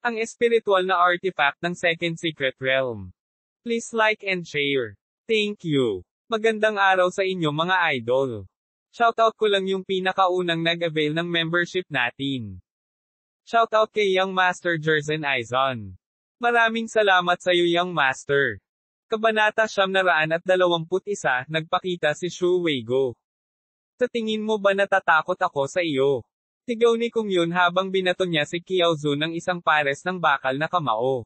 ang espiritual na artifact ng Second Secret Realm. Please like and share. Thank you. Magandang araw sa inyo mga idol. Shoutout ko lang yung pinakaunang nag-avail ng membership natin. Shoutout kay Young Master Jerzen Aizon. Maraming salamat sa iyo Young Master. Kabanata 921, nagpakita si Shu Weigo. Sa tingin mo ba natatakot ako sa iyo? Sigaw ni Kung Yun habang binato niya si Qiao Zhu ng isang pares ng bakal na kamao.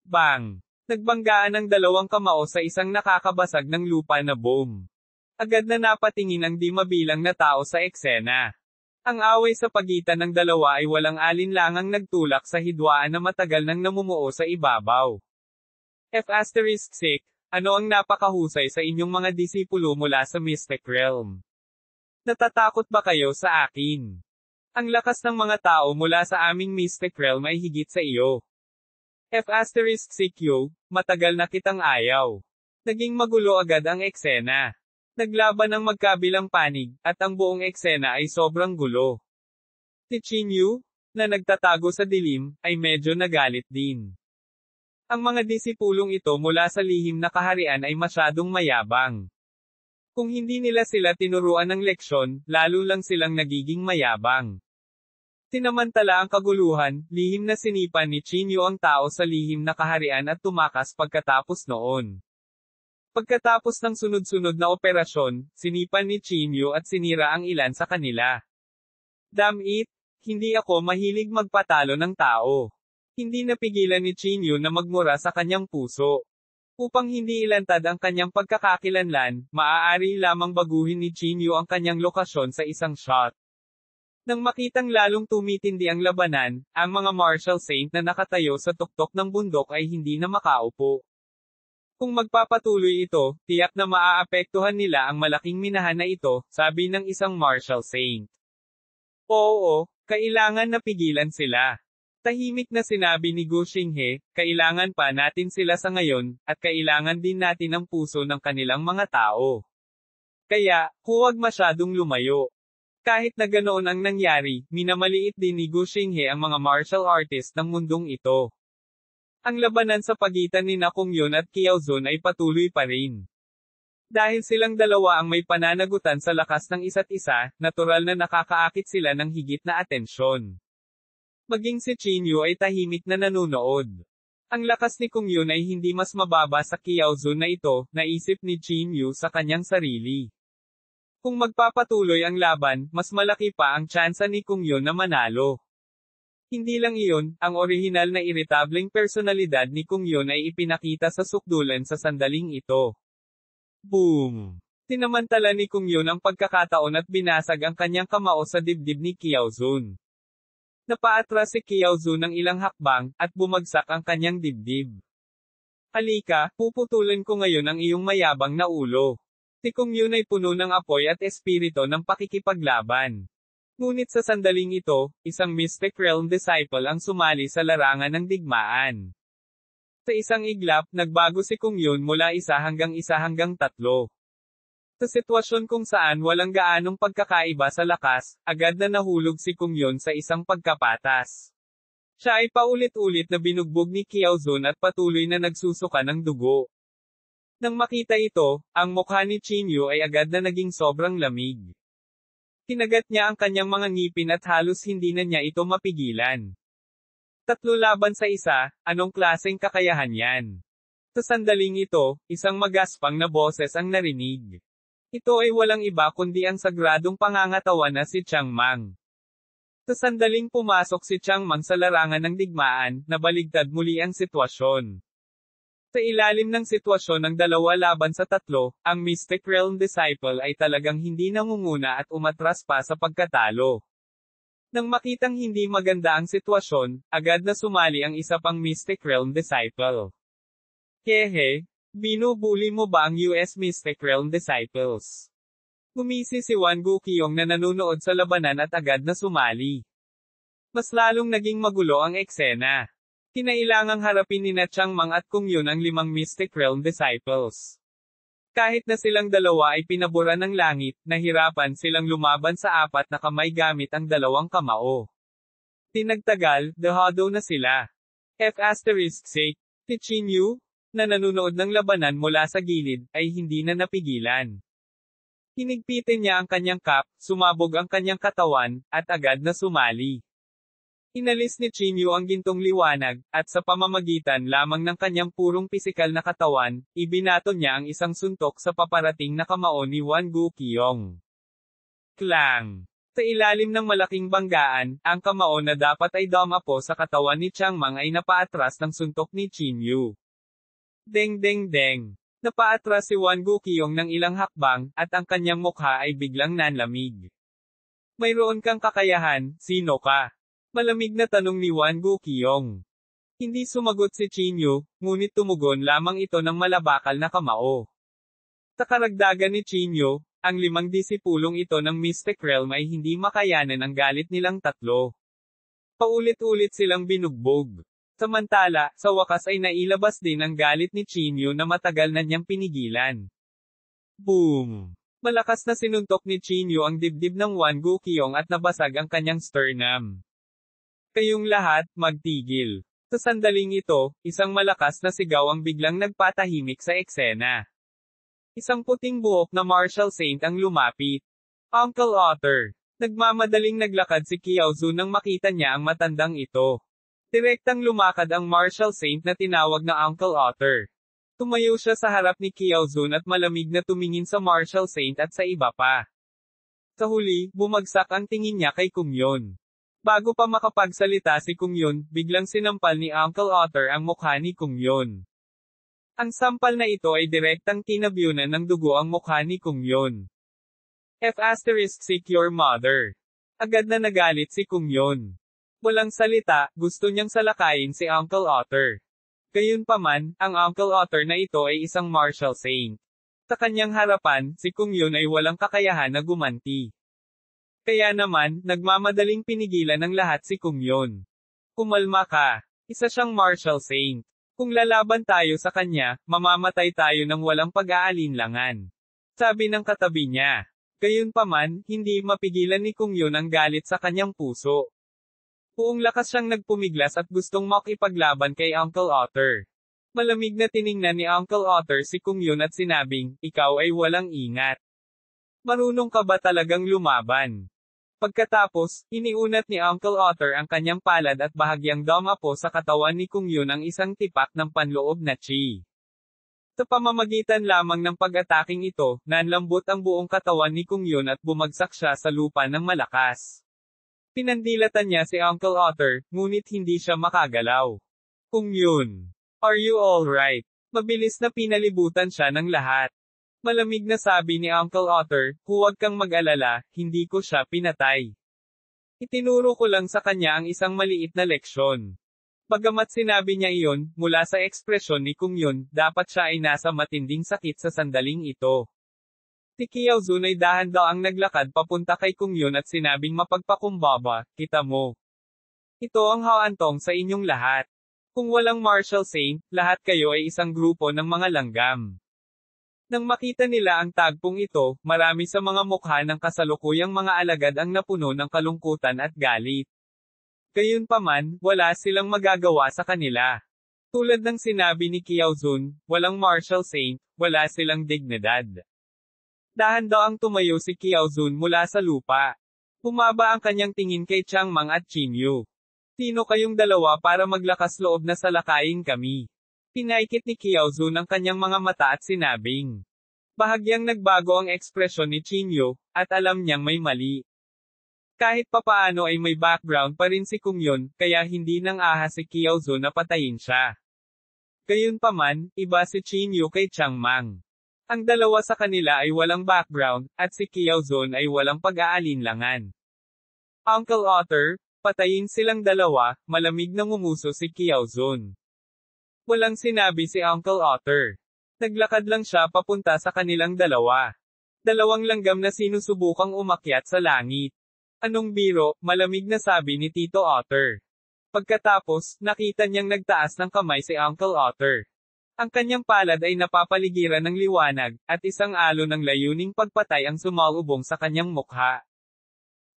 Bang! Nagbanggaan ang dalawang kamao sa isang nakakabasag ng lupa na bomb. Agad na napatingin ang di mabilang na tao sa eksena. Ang away sa pagitan ng dalawa ay walang alinlangang nagtulak sa hidwaan na matagal nang namumuo sa ibabaw. F*6, ano ang napakahusay sa inyong mga disipulo mula sa Mystic Realm? Natatakot ba kayo sa akin? Ang lakas ng mga tao mula sa aming Mystic Realm ay higit sa iyo. F*6Q, matagal na kitang ayaw. Naging magulo agad ang eksena. Naglaban ang magkabilang panig, at ang buong eksena ay sobrang gulo. Si Qin Yu, na nagtatago sa dilim, ay medyo nagalit din. Ang mga disipulong ito mula sa lihim na kaharian ay masyadong mayabang. Kung hindi nila sila tinuruan ng leksyon, lalo lang silang nagiging mayabang. Sinamantala ang kaguluhan, lihim na sinipan ni Qin Yu ang tao sa lihim na kaharian at tumakas pagkatapos noon. Pagkatapos ng sunod-sunod na operasyon, sinipan ni Qin Yu at sinira ang ilan sa kanila. Damn it! Hindi ako mahilig magpatalo ng tao. Hindi napigilan ni Qin Yu na magmura sa kanyang puso. Upang hindi ilantad ang kanyang pagkakakilanlan, maaari lamang baguhin ni Qin Yu ang kanyang lokasyon sa isang shot. Nang makitang lalong tumitindi ang labanan, ang mga martial saint na nakatayo sa tuktok ng bundok ay hindi na makaupo. Kung magpapatuloy ito, tiyak na maaapektuhan nila ang malaking minahan na ito, sabi ng isang martial saint. Oo, kailangan na pigilan sila. Tahimik na sinabi ni Gu Xinghe, kailangan pa natin sila sa ngayon, at kailangan din natin ang puso ng kanilang mga tao. Kaya, huwag masyadong lumayo. Kahit na ganoon ang nangyari, minamaliit din ni Gu Xinghe ang mga martial artist ng mundong ito. Ang labanan sa pagitan ni Kung Yun at Qiao Zhu ay patuloy pa rin. Dahil silang dalawa ang may pananagutan sa lakas ng isa't isa, natural na nakakaakit sila ng higit na atensyon. Maging si Qin Yu ay tahimik na nanunood. Ang lakas ni Kung Yun ay hindi mas mababa sa Qiao Zhu na ito, naisip ni Qin Yu sa kanyang sarili. Kung magpapatuloy ang laban, mas malaki pa ang tsansa ni Kung Yun na manalo. Hindi lang iyon, ang orihinal na iritableng personalidad ni Kung Yun ay ipinakita sa sukdulan sa sandaling ito. Boom! Sinamantala ni Kung Yun ang pagkakataon at binasag ang kanyang kamao sa dibdib ni Qiao Zhu. Napaatras si Qiao Zhu ng ilang hakbang, at bumagsak ang kanyang dibdib. Halika, puputulan ko ngayon ang iyong mayabang na ulo. Si Kung Yun ay puno ng apoy at espirito ng pakikipaglaban. Ngunit sa sandaling ito, isang Mystic Realm disciple ang sumali sa larangan ng digmaan. Sa isang iglap, nagbago si Kung Yun mula 1 hanggang 3. Sa sitwasyon kung saan walang gaanong pagkakaiba sa lakas, agad na nahulog si Kung Yun sa isang pagkapatas. Siya ay paulit-ulit na binugbog ni Qiao Zhu at patuloy na nagsusuka ng dugo. Nang makita ito, ang mukha ni Qin Yu ay agad na naging sobrang lamig. Kinagat niya ang kanyang mga ngipin at halos hindi na niya ito mapigilan. 3 laban sa 1, anong klaseng kakayahan yan? Sa sandaling ito, isang magaspang na boses ang narinig. Ito ay walang iba kundi ang sagradong pangangatawan na si Chang Mang. Sa sandaling pumasok si Chang Mang sa larangan ng digmaan, nabaligtad muli ang sitwasyon. Sa ilalim ng sitwasyon ng 2 laban sa 3, ang Mystic Realm Disciple ay talagang hindi nangunguna at umatras pa sa pagkatalo. Nang makitang hindi maganda ang sitwasyon, agad na sumali ang isa pang Mystic Realm Disciple. Hehe, binubuli mo ba ang US Mystic Realm Disciples? Gumisi si Wan Guqiong na nanonood sa labanan at agad na sumali. Mas lalong naging magulo ang eksena. Kinailangang harapin ni Chang Mang at Kung Yun ang 5 Mystic Realm Disciples. Kahit na silang dalawa ay pinabura ng langit, nahirapan silang lumaban sa 4 na kamay gamit ang 2 kamao. Tinagtagal, dehado na sila. F***sake. Si Chinyu, na nanunood ng labanan mula sa gilid, ay hindi na napigilan. Hinigpitin niya ang kanyang cap, sumabog ang kanyang katawan, at agad na sumali. Inalis ni Chinyu ang gintong liwanag, at sa pamamagitan lamang ng kanyang purong pisikal na katawan, ibinato niya ang isang suntok sa paparating na kamao ni Wan Guqiong. Klang! Sa ilalim ng malaking banggaan, ang kamao na dapat ay dumapo sa katawan ni Changmang ay napaatras ng suntok ni Chinyu. Deng deng deng! Napaatras si Wan Guqiong ng ilang hakbang, at ang kanyang mukha ay biglang nanlamig. Mayroon kang kakayahan, sino ka? Malamig na tanong ni Wan Guqiong. Hindi sumagot si Chinyu, ngunit tumugon lamang ito ng malabakal na kamao. Sa karagdagan ni Chinyu, ang 5 disipulong ito ng Mystic Realm ay hindi makayanan ang galit nilang tatlo. Paulit-ulit silang binugbog. Samantala, sa wakas ay nailabas din ang galit ni Chinyu na matagal na niyang pinigilan. Boom! Malakas na sinuntok ni Chinyu ang dibdib ng Wan Guqiong at nabasag ang kanyang sternum. Kayong lahat, magtigil. Sa sandaling ito, isang malakas na sigaw ang biglang nagpatahimik sa eksena. Isang puting buhok na martial saint ang lumapit. Uncle Otter. Nagmamadaling naglakad si Qiaozu nang makita niya ang matandang ito. Direktang lumakad ang martial saint na tinawag na Uncle Otter. Tumayo siya sa harap ni Qiaozu at malamig na tumingin sa martial saint at sa iba pa. Sa huli, bumagsak ang tingin niya kay Kung Yun. Bago pa makapagsalita si Kung Yun, biglang sinampal ni Uncle Otter ang mukha ni Kung Yun. Ang sampal na ito ay direktang kinabyunan ng dugo ang mukha ni Kung Yun. F***seek your mother. Agad na nagalit si Kung Yun. Walang salita, gusto niyang salakayin si Uncle Otter. Gayunpaman, ang Uncle Otter na ito ay isang martial saint. Sa kanyang harapan, si Kung Yun ay walang kakayahan na gumanti. Kaya naman, nagmamadaling pinigilan ng lahat si Kung Yun. Kumalma ka. Isa siyang martial saint. Kung lalaban tayo sa kanya, mamamatay tayo ng walang pag-aalinlangan. Sabi ng katabi niya. Gayunpaman, hindi mapigilan ni Kung Yun ang galit sa kanyang puso. Buong lakas siyang nagpumiglas at gustong makipaglaban kay Uncle Otter. Malamig na tiningnan ni Uncle Otter si Kung Yun at sinabing, ikaw ay walang ingat. Marunong ka ba talagang lumaban? Pagkatapos, iniunat ni Uncle Otter ang kanyang palad at bahagyang dumapo sa katawan ni Kung Yun ang isang tipak ng panloob na chi. Sa pamamagitan lamang ng pag-ataking ito, nanlambot ang buong katawan ni Kung Yun at bumagsak siya sa lupa ng malakas. Pinandilatan niya si Uncle Otter, ngunit hindi siya makagalaw. Kung Yun, are you alright? Mabilis na pinalibutan siya ng lahat. Malamig na sabi ni Uncle Otter, huwag kang mag-alala, hindi ko siya pinatay. Itinuro ko lang sa kanya ang isang maliit na leksyon. Bagamat sinabi niya iyon, mula sa ekspresyon ni Kung Yun, dapat siya ay nasa matinding sakit sa sandaling ito. Si Qiaozu ay dahan-daang naglakad papunta kay Kung Yun at sinabing mapagpakumbaba, kita mo. Ito ang haantong sa inyong lahat. Kung walang martial saint, lahat kayo ay isang grupo ng mga langgam. Nang makita nila ang tagpong ito, marami sa mga mukha ng kasalukuyang mga alagad ang napuno ng kalungkutan at galit. Gayunpaman, wala silang magagawa sa kanila. Tulad ng sinabi ni Qiaozu, walang martial saint, wala silang dignidad. Dahan-daang tumayo si Qiaozu mula sa lupa. Bumaba ang kanyang tingin kay Changmang at Chinyu. Sino kayong dalawa para maglakas loob na salakayin kami? Pinaikit ni Qiaozu ng kanyang mga mata at sinabing. Bahagyang nagbago ang ekspresyon ni Chinyu, at alam niyang may mali. Kahit papaano ay may background pa rin si Kung Yun, kaya hindi nang ahas si Qiaozu na patayin siya. Gayunpaman, iba si Chinyu kay Changmang. Ang dalawa sa kanila ay walang background, at si Qiaozu ay walang pag-aalinlangan. Uncle Otter, patayin silang dalawa, malamig na ngumuso si Qiaozu. Walang sinabi si Uncle Otter. Naglakad lang siya papunta sa kanilang dalawa. Dalawang langgam na sinusubukang umakyat sa langit. Anong biro, malamig na sabi ni Tito Otter. Pagkatapos, nakita niyang nagtaas ng kamay si Uncle Otter. Ang kanyang palad ay napapaligiran ng liwanag, at isang alon ng layuning pagpatay ang sumalubong sa kanyang mukha.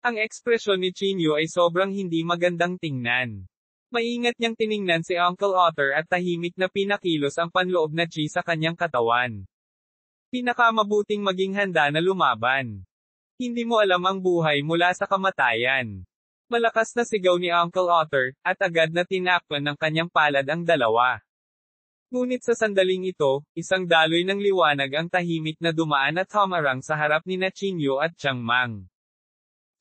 Ang ekspresyon ni Chinyu ay sobrang hindi magandang tingnan. Maingat niyang tiningnan si Uncle Otter at tahimik na pinakilos ang panloob na chi sa kanyang katawan. Pinakamabuting maging handa na lumaban. Hindi mo alam ang buhay mula sa kamatayan. Malakas na sigaw ni Uncle Otter, at agad na tinakpan ng kanyang palad ang dalawa. Ngunit sa sandaling ito, isang daloy ng liwanag ang tahimik na dumaan at humarang sa harap ni Chinyu at Chiang Mang.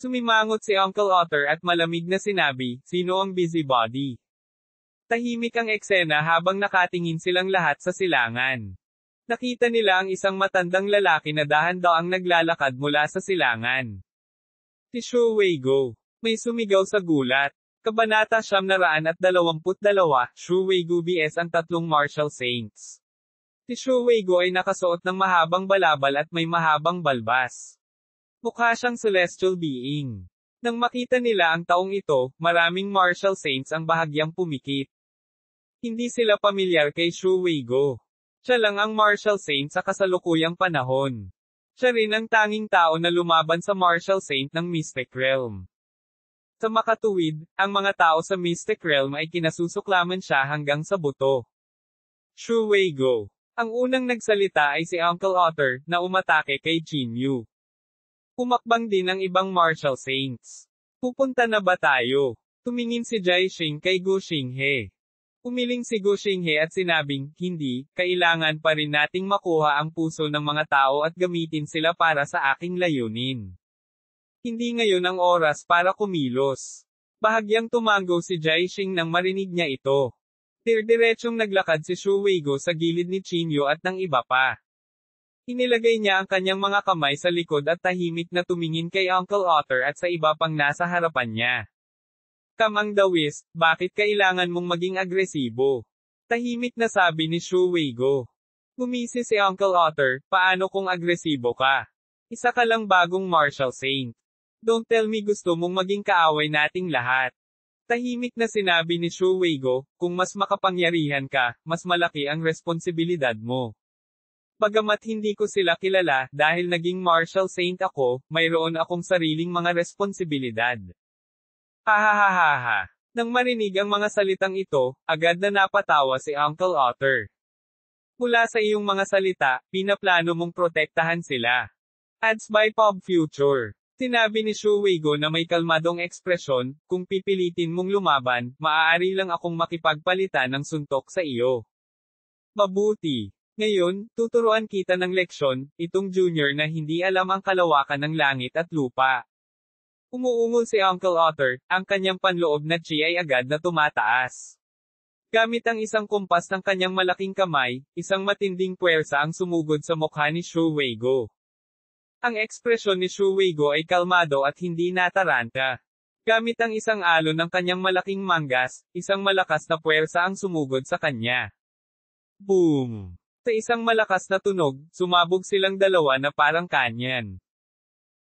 Sumimangot si Uncle Otter at malamig na sinabi, "Sino ang busybody?" Tahimik ang eksena habang nakatingin silang lahat sa silangan. Nakita nila ang isang matandang lalaki na dahan-daang naglalakad mula sa silangan. Si Shu Weigo. May sumigaw sa gulat. Kabanata 922, Shu Weigo vs ang tatlong martial saints. Si Shu Weigo ay nakasuot ng mahabang balabal at may mahabang balbas. Mukha siyang celestial being. Nang makita nila ang taong ito, maraming martial saints ang bahagyang pumikit. Hindi sila pamilyar kay Shu Weigo. Siya lang ang martial saint sa kasalukuyang panahon. Siya rin ang tanging tao na lumaban sa martial saint ng Mystic Realm. Sa makatuwid, ang mga tao sa Mystic Realm ay kinasusuklaman siya hanggang sa buto. Shu Weigo. Ang unang nagsalita ay si Uncle Otter, na umatake kay Chinyu. Pumakbang din ang ibang martial saints. Pupunta na ba tayo? Tumingin si Jai Xing kay Gu Xinghe. Umiling si Gu Xinghe at sinabing, "Hindi, kailangan pa rin nating makuha ang puso ng mga tao at gamitin sila para sa aking layunin. Hindi ngayon ang oras para kumilos." Bahagyang tumango si Jai Xing nang marinig niya ito. Dirdiretsong naglakad si Shu Weigo sa gilid ni Chinyu at ng iba pa. Inilagay niya ang kanyang mga kamay sa likod at tahimik na tumingin kay Uncle Otter at sa iba pang nasa harapan niya. "Kamang dawis, bakit kailangan mong maging agresibo?" Tahimik na sabi ni Shu Weigo. Gumisi si Uncle Otter, "Paano kung agresibo ka? Isa ka lang bagong martial saint. Don't tell me gusto mong maging kaaway nating lahat." Tahimik na sinabi ni Shu Weigo, "Kung mas makapangyarihan ka, mas malaki ang responsibilidad mo. Bagamat hindi ko sila kilala, dahil naging martial saint ako, mayroon akong sariling mga responsibilidad." Hahaha. Nang marinig ang mga salitang ito, agad na napatawa si Uncle Otter. "Mula sa iyong mga salita, pinaplano mong protektahan sila. Ads by Pop Future." Sinabi ni Shu Weigo na may kalmadong ekspresyon, "Kung pipilitin mong lumaban, maaari lang akong makipagpalitan ng suntok sa iyo. Mabuti. Ngayon, tuturuan kita ng leksyon, itong junior na hindi alam ang kalawakan ng langit at lupa." Umuungol si Uncle Otter, ang kanyang panloob na chi ay agad na tumataas. Gamit ang isang kumpas ng kanyang malaking kamay, isang matinding puwersa ang sumugod sa mukha ni Shu Weigo. Ang ekspresyon ni Shu Weigo ay kalmado at hindi nataranta. Gamit ang isang alon ng kanyang malaking manggas, isang malakas na puwersa ang sumugod sa kanya. Boom! Sa isang malakas na tunog, sumabog silang dalawa na parang kanyan.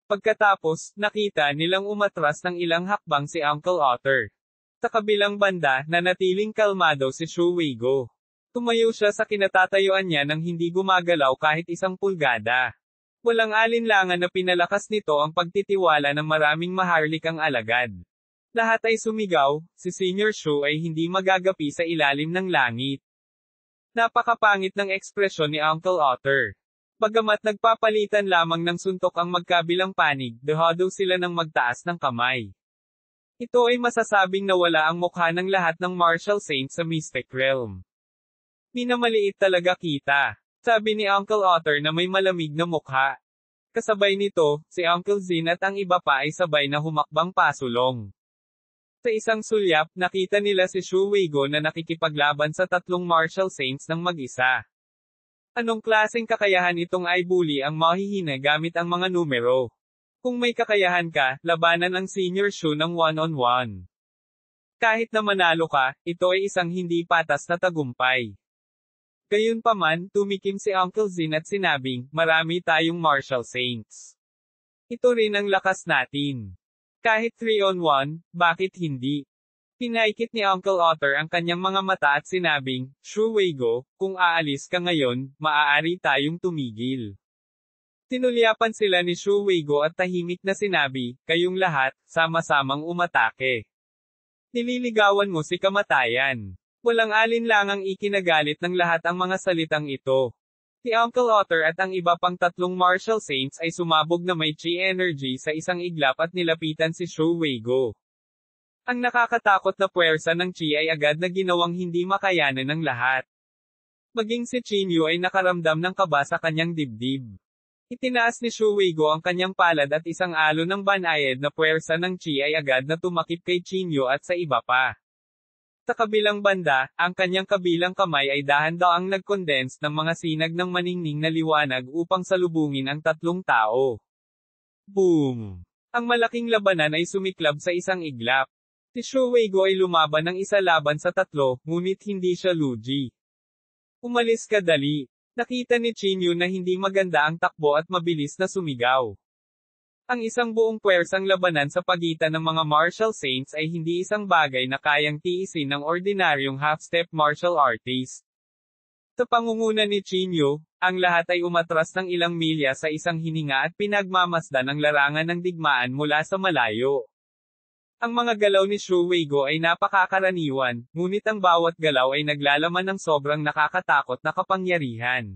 Pagkatapos, nakita nilang umatras ng ilang hakbang si Uncle Otter. Sa kabilang banda, nanatiling kalmado si Shu Weigo. Tumayo siya sa kinatatayuan niya nang hindi gumagalaw kahit isang pulgada. Walang alinlangan na pinalakas nito ang pagtitiwala ng maraming maharlikang alagad. Lahat ay sumigaw, si Senior Shu ay hindi magagapi sa ilalim ng langit. Napakapangit ng ekspresyon ni Uncle Otter. Bagamat nagpapalitan lamang ng suntok ang magkabilang panig, dehado sila ng magtaas ng kamay. Ito ay masasabing nawala ang mukha ng lahat ng martial saints sa Mystic Realm. "Minamaliit talaga kita," sabi ni Uncle Otter na may malamig na mukha. Kasabay nito, si Uncle Zin at ang iba pa ay sabay na humakbang pasulong. Sa isang sulyap, nakita nila si Shu Weigo na nakikipaglaban sa tatlong martial saints ng mag-isa. Anong klaseng kakayahan itong ay bully ang mahihina gamit ang mga numero? Kung may kakayahan ka, labanan ang Senior Shu ng one-on-one. Kahit na manalo ka, ito ay isang hindi patas na tagumpay. Gayunpaman, tumikim si Uncle Zin at sinabing, "Marami tayong martial saints. Ito rin ang lakas natin. Kahit 3-on-1, bakit hindi?" Pinaikit ni Uncle Otter ang kanyang mga mata at sinabing, "Shu Weigo, kung aalis ka ngayon, maaari tayong tumigil. Tinulyapan sila ni Shu Weigo at tahimik na sinabi, kayong lahat, sama-samang umatake. Nililigawan mo si kamatayan. Walang alinlangang ikinagalit ng lahat ang mga salitang ito. Si Uncle Otter at ang iba pang tatlong martial saints ay sumabog na may chi energy sa isang iglap at nilapitan si Shu Weigo. Ang nakakatakot na puwersa ng chi ay agad na ginawang hindi makayanan ng lahat. Maging si Chinyu ay nakaramdam ng kaba sa kanyang dibdib. Itinaas ni Shu Weigo ang kanyang palad at isang alo ng banayad na puwersa ng chi ay agad na tumakip kay Chinyu at sa iba pa. Sa kabilang banda, ang kanyang kabilang kamay ay dahan-daang nag-condense ng mga sinag ng maningning na liwanag upang salubungin ang tatlong tao. Boom! Ang malaking labanan ay sumiklab sa isang iglap. Si Shu Weigo ay lumaban ng isa laban sa tatlo, ngunit hindi siya lugi. Umalis ka dali. Nakita ni Chinyu na hindi maganda ang takbo at mabilis na sumigaw. Ang isang buong puwersang labanan sa pagitan ng mga martial saints ay hindi isang bagay na kayang tiisin ng ordinaryong half-step martial artist. Sa pangunguna ni Chinyu, ang lahat ay umatras ng ilang milya sa isang hininga at pinagmamasdan ang larangan ng digmaan mula sa malayo. Ang mga galaw ni Shu Weigo ay napakakaraniwan, ngunit ang bawat galaw ay naglalaman ng sobrang nakakatakot na kapangyarihan.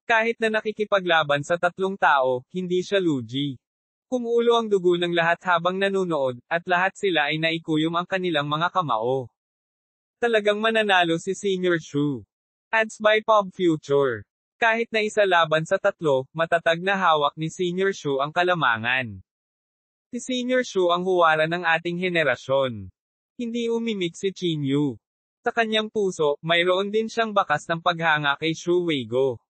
Kahit na nakikipaglaban sa tatlong tao, hindi siya lugi. Kumuulo ang dugo ng lahat habang nanunood, at lahat sila ay naikuyom ang kanilang mga kamao. Talagang mananalo si Senior Shu. Ads by Pop Future. Kahit na isa laban sa tatlo, matatag na hawak ni Senior Shu ang kalamangan. Si Senior Shu ang huwara ng ating henerasyon. Hindi umimik si Chinyu. Sa kanyang puso, mayroon din siyang bakas ng paghanga kay Shu Weigo.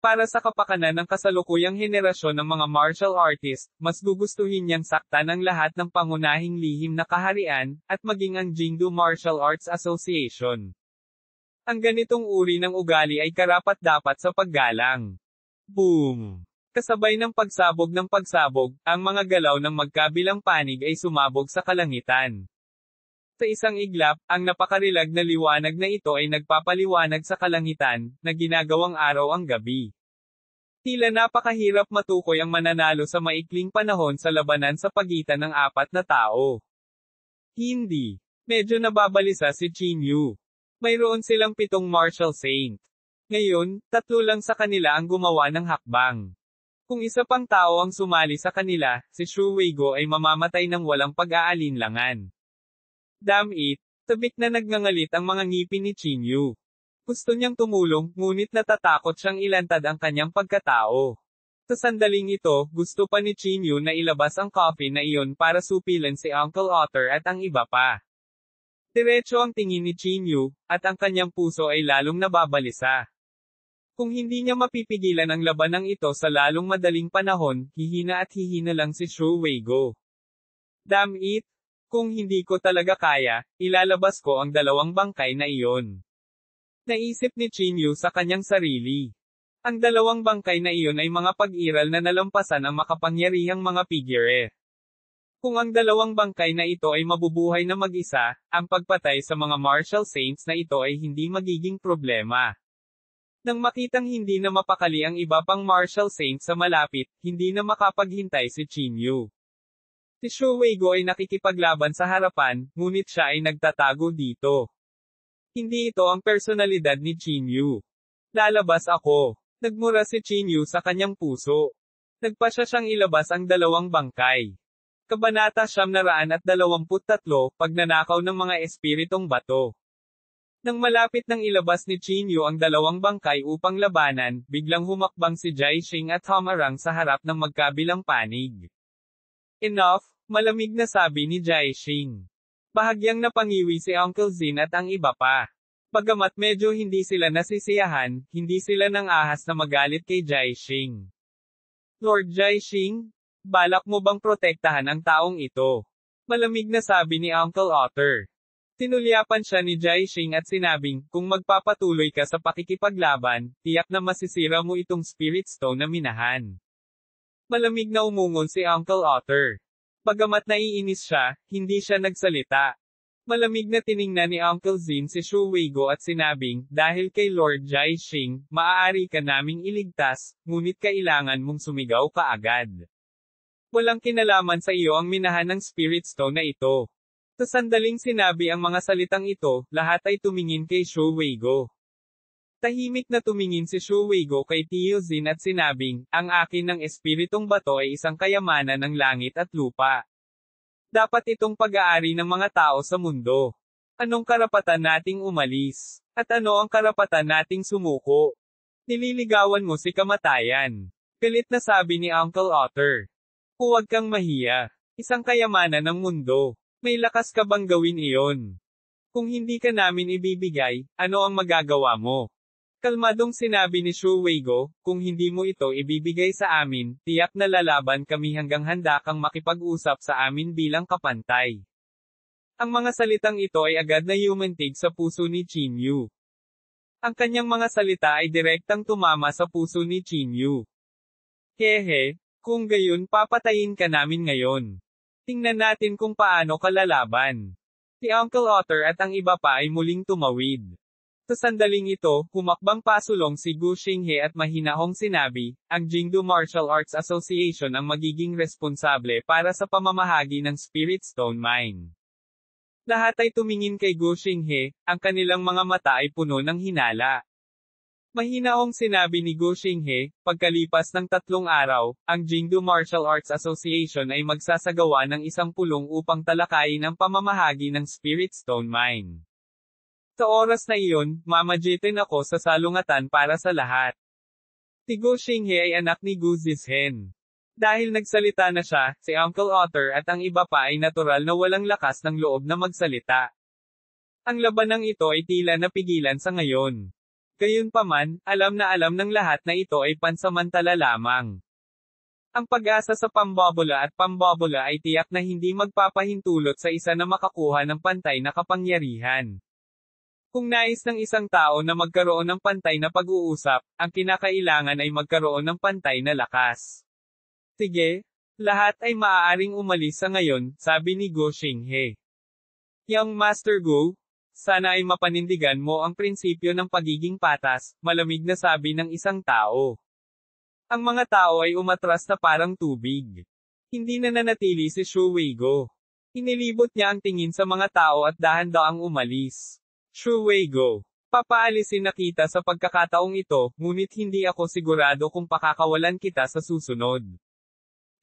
Para sa kapakanan ng kasalukuyang henerasyon ng mga martial artist, mas gugustuhin niyang saktan ang lahat ng pangunahing lihim na kaharian, at maging ang Jingdu Martial Arts Association. Ang ganitong uri ng ugali ay karapat-dapat sa paggalang. Boom! Kasabay ng pagsabog, ang mga galaw ng magkabilang panig ay sumabog sa kalangitan. Sa isang iglap, ang napakarilag na liwanag na ito ay nagpapaliwanag sa kalangitan, na ginagawang araw ang gabi. Tila napakahirap matukoy ang mananalo sa maikling panahon sa labanan sa pagitan ng apat na tao. Hindi. Medyo nababalisa si Chinyu. Mayroon silang 7 martial saint. Ngayon, 3 lang sa kanila ang gumawa ng hakbang. Kung isa pang tao ang sumali sa kanila, si Shu Weigo ay mamamatay ng walang pag-aalinlangan. Damn it! Tabik na nagngangalit ang mga ngipin ni Chinyu. Gusto niyang tumulong, ngunit natatakot siyang ilantad ang kanyang pagkatao. Sa sandaling ito, gusto pa ni Chinyu na ilabas ang coffee na iyon para supilan si Uncle Otter at ang iba pa. Diretso ang tingin ni Chinyu, at ang kanyang puso ay lalong nababalisa. Kung hindi niya mapipigilan ang labanang ito sa lalong madaling panahon, hihina at hihina lang si Shu Weigo. Damn it! Kung hindi ko talaga kaya, ilalabas ko ang 2 bangkay na iyon. Naisip ni Chinyu sa kanyang sarili. Ang 2 bangkay na iyon ay mga pag-iral na nalampasan ang makapangyarihang mga figure. Kung ang 2 bangkay na ito ay mabubuhay na mag-isa, ang pagpatay sa mga martial saints na ito ay hindi magiging problema. Nang makitang hindi na mapakali ang iba pang martial saints sa malapit, hindi na makapaghintay si Chinyu. Si Shu Weigo ay nakikipaglaban sa harapan, ngunit siya ay nagtatago dito. Hindi ito ang personalidad ni Chinyu. Lalabas ako. Nagmura si Chinyu sa kanyang puso. Nagpasya siyang ilabas ang 2 bangkay. Kabanata 923, Pagnanakaw ng mga espiritong bato. Nang malapit nang ilabas ni Chinyu ang 2 bangkay upang labanan, biglang humakbang si Jiaxing at humarang sa harap ng magkabilang panig. Enough, malamig na sabi ni Jiaxing. Bahagyang napangiwi si Uncle Zin at ang iba pa. Bagamat medyo hindi sila nasisiyahan, hindi sila nang ahas na magalit kay Jiaxing. Lord Jiaxing, balak mo bang protektahan ang taong ito? Malamig na sabi ni Uncle Otter. Tinulyapan siya ni Jiaxing at sinabing, kung magpapatuloy ka sa pakikipaglaban, tiyak na masisira mo itong Spirit Stone na minahan. Malamig na umungon si Uncle Otter. Bagamat naiinis siya, hindi siya nagsalita. Malamig na tiningnan ni Uncle Zin si Shu Weigo at sinabing, dahil kay Lord Jai Xing, maaari ka naming iligtas, ngunit kailangan mong sumigaw ka agad. Walang kinalaman sa iyo ang minahan ng Spirit Stone na ito. Sa sandaling sinabi ang mga salitang ito, lahat ay tumingin kay Shu Weigo. Tahimik na tumingin si Shu Weigo kay Tio Zin at sinabing, ang akin ng espiritong bato ay isang kayamanan ng langit at lupa. Dapat itong pag-aari ng mga tao sa mundo. Anong karapatan nating umalis? At ano ang karapatan nating sumuko? Nililigawan mo si kamatayan. Galit na sabi ni Uncle Otter. Huwag kang mahiya. Isang kayamanan ng mundo. May lakas ka bang gawin iyon? Kung hindi ka namin ibibigay, ano ang magagawa mo? Kalmadong sinabi ni Shu Weigo, kung hindi mo ito ibibigay sa amin, tiyak na lalaban kami hanggang handa kang makipag-usap sa amin bilang kapantay. Ang mga salitang ito ay agad na yumantig sa puso ni Qin Yu. Ang kanyang mga salita ay direktang tumama sa puso ni Qin Yu. Hehe, kung gayon papatayin ka namin ngayon. Tingnan natin kung paano ka lalaban. Si Uncle Otter at ang iba pa ay muling tumawid. Sa sandaling ito, humakbang pasulong si Gu Xinghe at mahinahong sinabi, ang Jingdu Martial Arts Association ang magiging responsable para sa pamamahagi ng Spirit Stone Mine. Lahat ay tumingin kay Gu Xinghe, ang kanilang mga mata ay puno ng hinala. Mahinahong sinabi ni Gu Xinghe, pagkalipas ng 3 araw, ang Jingdu Martial Arts Association ay magsasagawa ng isang pulong upang talakayin ang pamamahagi ng Spirit Stone Mine. Sa oras na iyon, mamagitin ako sa salungatan para sa lahat. Si Gu Xinghe ay anak ni Gu Zizhen. Dahil nagsalita na siya, si Uncle Otter at ang iba pa ay natural na walang lakas ng loob na magsalita. Ang labanang ito ay tila napigilan sa ngayon. Gayunpaman, alam ng lahat na ito ay pansamantala lamang. Ang pag-asa sa pambobola at pambobola ay tiyak na hindi magpapahintulot sa isa na makakuha ng pantay na kapangyarihan. Kung nais ng isang tao na magkaroon ng pantay na pag-uusap, ang kinakailangan ay magkaroon ng pantay na lakas. Sige, lahat ay maaaring umalis sa ngayon, sabi ni Gu Xinghe. Young Master Gu, sana ay mapanindigan mo ang prinsipyo ng pagiging patas, malamig na sabi ng isang tao. Ang mga tao ay umatras na parang tubig. Hindi na nanatili si Shu Weigo. Inilibot niya ang tingin sa mga tao at dahan-daang umalis. Shu Weigo, papaalisin na kita sa pagkakataong ito, ngunit hindi ako sigurado kung pakakawalan kita sa susunod.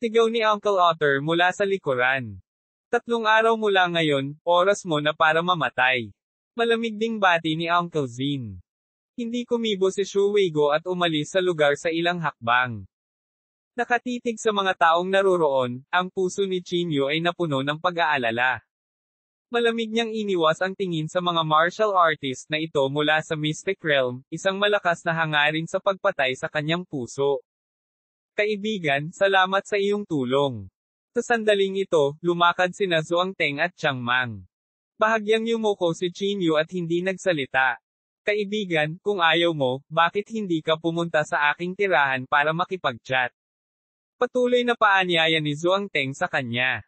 Sigaw ni Uncle Otter mula sa likuran. 3 araw mula ngayon, oras mo na para mamatay. Malamig ding bati ni Uncle Zin. Hindi kumibo si Shu Weigo at umalis sa lugar sa ilang hakbang. Nakatitig sa mga taong naroroon, ang puso ni Qin Yu ay napuno ng pag-aalala. Malamig niyang iniwas ang tingin sa mga martial artist na ito mula sa Mystic Realm, isang malakas na hangarin sa pagpatay sa kanyang puso. Kaibigan, salamat sa iyong tulong. Sa sandaling ito, lumakad sina Zhuang Teng at Chiang Mang. Bahagyang yumuko si Qin Yu at hindi nagsalita. Kaibigan, kung ayaw mo, bakit hindi ka pumunta sa aking tirahan para makipag-chat? Patuloy na paanyaya ni Zhuang Teng sa kanya.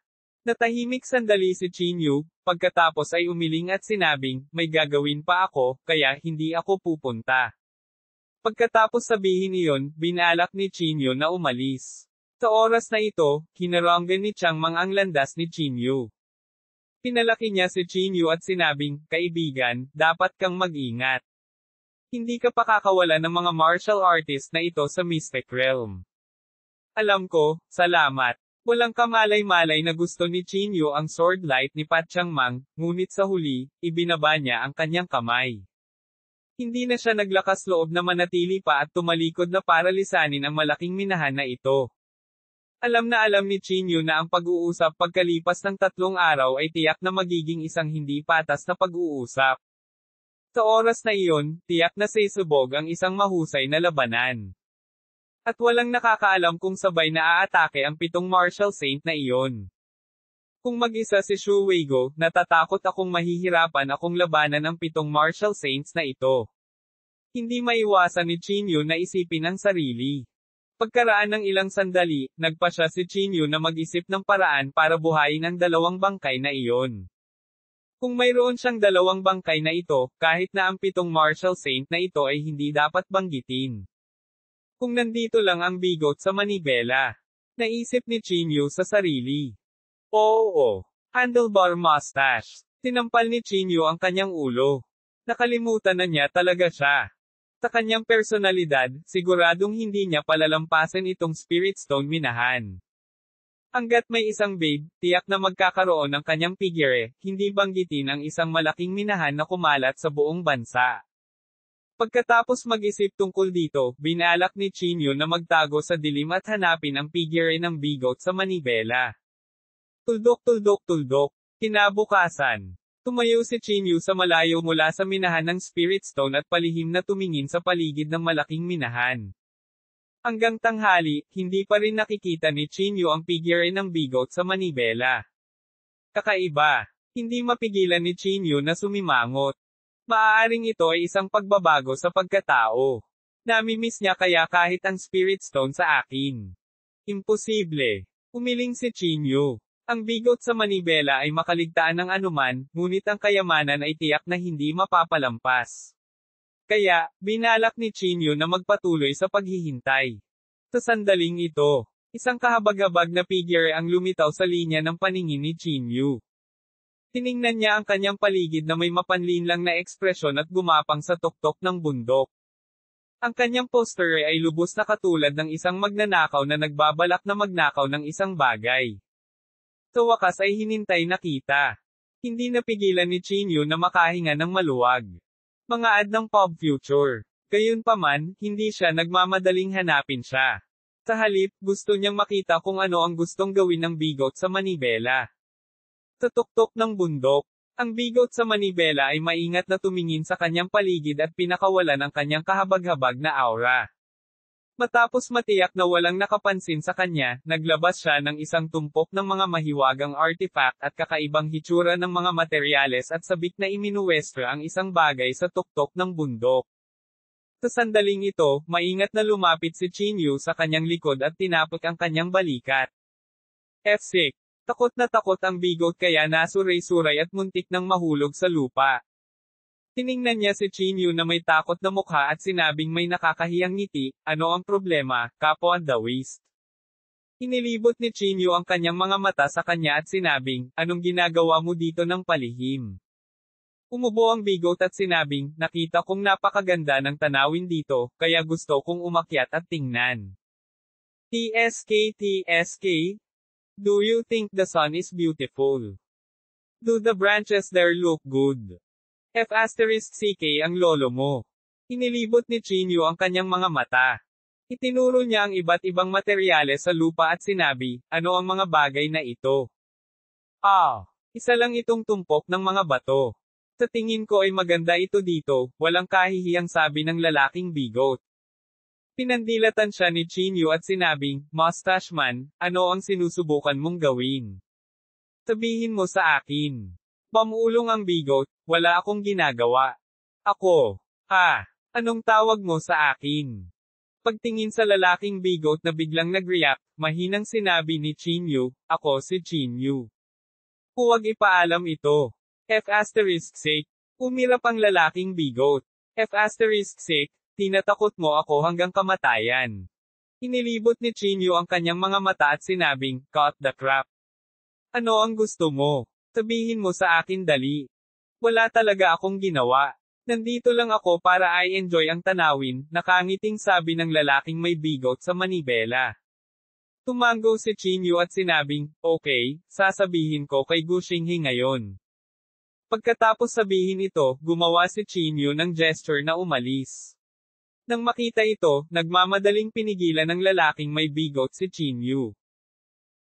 Natahimik sandali si Qin Yu, pagkatapos ay umiling at sinabing, may gagawin pa ako, kaya hindi ako pupunta. Pagkatapos sabihin iyon, binalak ni Qin Yu na umalis. Sa oras na ito, hinaranggan ni Chiang Mang ang landas ni Qin Yu. Pinalaki niya si Qin Yu at sinabing, kaibigan, dapat kang mag-ingat. Hindi ka pakakawalan ng mga martial artist na ito sa Mystic Realm. Alam ko, salamat. Walang kamalay-malay na gusto ni Qin Yu ang sword light ni Pat Chiang Mang, ngunit sa huli, ibinaba niya ang kanyang kamay. Hindi na siya naglakas loob na manatili pa at tumalikod na para lisanin ang malaking minahan na ito. Alam ni Qin Yu na ang pag-uusap pagkalipas ng 3 araw ay tiyak na magiging isang hindi patas na pag-uusap. Sa oras na iyon, tiyak na sisubog ang isang mahusay na labanan. At walang nakakaalam kung sabay na aatake ang 7 martial saint na iyon. Kung mag-isa si Shu Weigo, natatakot akong mahihirapan akong labanan ang 7 martial saints na ito. Hindi maiwasan ni Qin Yu na isipin ang sarili. Pagkaraan ng ilang sandali, nagpa siya si Qin Yu na mag-isip ng paraan para buhayin ang 2 bangkay na iyon. Kung mayroon siyang dalawang bangkay na ito, kahit na ang 7 martial saint na ito ay hindi dapat banggitin. Kung nandito lang ang bigot sa manibela. Naisip ni Chinyu sa sarili. Oo. Handlebar mustache. Tinampal ni Chinyu ang kanyang ulo. Nakalimutan na niya talaga siya. Sa kanyang personalidad, siguradong hindi niya palalampasin itong Spirit Stone minahan. Hanggat may isang babe, tiyak na magkakaroon ng kanyang figure, hindi banggitin ang isang malaking minahan na kumalat sa buong bansa. Pagkatapos mag-isip tungkol dito, binalak ni Chinyu na magtago sa dilim at hanapin ang figure ng bigot sa manibela. Tuldok. Kinabukasan. Tumayo si Chinyu sa malayo mula sa minahan ng Spirit Stone at palihim na tumingin sa paligid ng malaking minahan. Hanggang tanghali, hindi pa rin nakikita ni Chinyu ang figure ng bigot sa manibela. Kakaiba. Hindi mapigilan ni Chinyu na sumimangot. Maaaring ito ay isang pagbabago sa pagkatao. Namimiss niya kaya kahit ang Spirit Stone sa akin. Imposible. Umiling si Chinyu. Ang bigot sa manibela ay makaligtaan ng anuman, ngunit ang kayamanan ay tiyak na hindi mapapalampas. Kaya, binalak ni Chinyu na magpatuloy sa paghihintay. Sa sandaling ito, isang kahabag-habag na figure ang lumitaw sa linya ng paningin ni Chinyu. Tiningnan niya ang kanyang paligid na may mapanlinlang na ekspresyon at gumapang sa tuktok ng bundok. Ang kanyang poster ay lubos na katulad ng isang magnanakaw na nagbabalak na magnakaw ng isang bagay. Sa wakas ay hinintay na kita. Hindi napigilan ni Chinyu na makahinga ng maluwag. Mga ad ng pop future. Gayunpaman, hindi siya nagmamadaling hanapin siya. Sa halip, gusto niyang makita kung ano ang gustong gawin ng bigot sa manibela. Sa tuktok ng bundok, ang bigot sa manibela ay maingat na tumingin sa kanyang paligid at pinakawalan ang kanyang kahabag-habag na aura. Matapos matiyak na walang nakapansin sa kanya, naglabas siya ng isang tumpok ng mga mahiwagang artifact at kakaibang hitsura ng mga materyales at sabik na iminuwestra ang isang bagay sa tuktok ng bundok. Sa sandaling ito, maingat na lumapit si Chinyu sa kanyang likod at tinapik ang kanyang balikat. F6. Takot na takot ang bigot kaya nasuray-suray at muntik nang mahulog sa lupa. Tiningnan niya si Chinyu na may takot na mukha at sinabing may nakakahiyang ngiti, ano ang problema, kapwa dawist. Inilibot ni Chinyu ang kanyang mga mata sa kanya at sinabing, anong ginagawa mo dito ng palihim? Umubo ang bigot at sinabing, nakita kong napakaganda ng tanawin dito, kaya gusto kong umakyat at tingnan. TSK. Do you think the sun is beautiful? Do the branches there look good? F***CK ang lolo mo. Inilibot ni Chinyu ang kanyang mga mata. Itinuro niya ang iba't ibang materyales sa lupa at sinabi, ano ang mga bagay na ito? Isa lang itong tumpok ng mga bato. Sa tingin ko ay maganda ito dito, walang kahihiyang sabi ng lalaking bigot. Pinandilatan siya ni Chinyu at sinabing, mustache man, ano ang sinusubukan mong gawin? Sabihin mo sa akin. Pamulong ang bigot, wala akong ginagawa. Ako. Anong tawag mo sa akin? Pagtingin sa lalaking bigot na biglang nag-react, mahinang sinabi ni Chinyu, ako si Chinyu. Huwag ipaalam ito. F***, umirap ang lalaking bigot. F***, tinatakot mo ako hanggang kamatayan. Inilibot ni Chinyu ang kanyang mga mata at sinabing, cut the crap. Ano ang gusto mo? Sabihin mo sa akin dali. Wala talaga akong ginawa. Nandito lang ako para i-enjoy ang tanawin, nakangiting sabi ng lalaking may bigot sa manibela. Tumango si Chinyu at sinabing, okay, sasabihin ko kay Gu Xinghe ngayon. Pagkatapos sabihin ito, gumawa si Chinyu ng gesture na umalis. Nang makita ito, nagmamadaling pinigilan ng lalaking may bigot si Chinyu.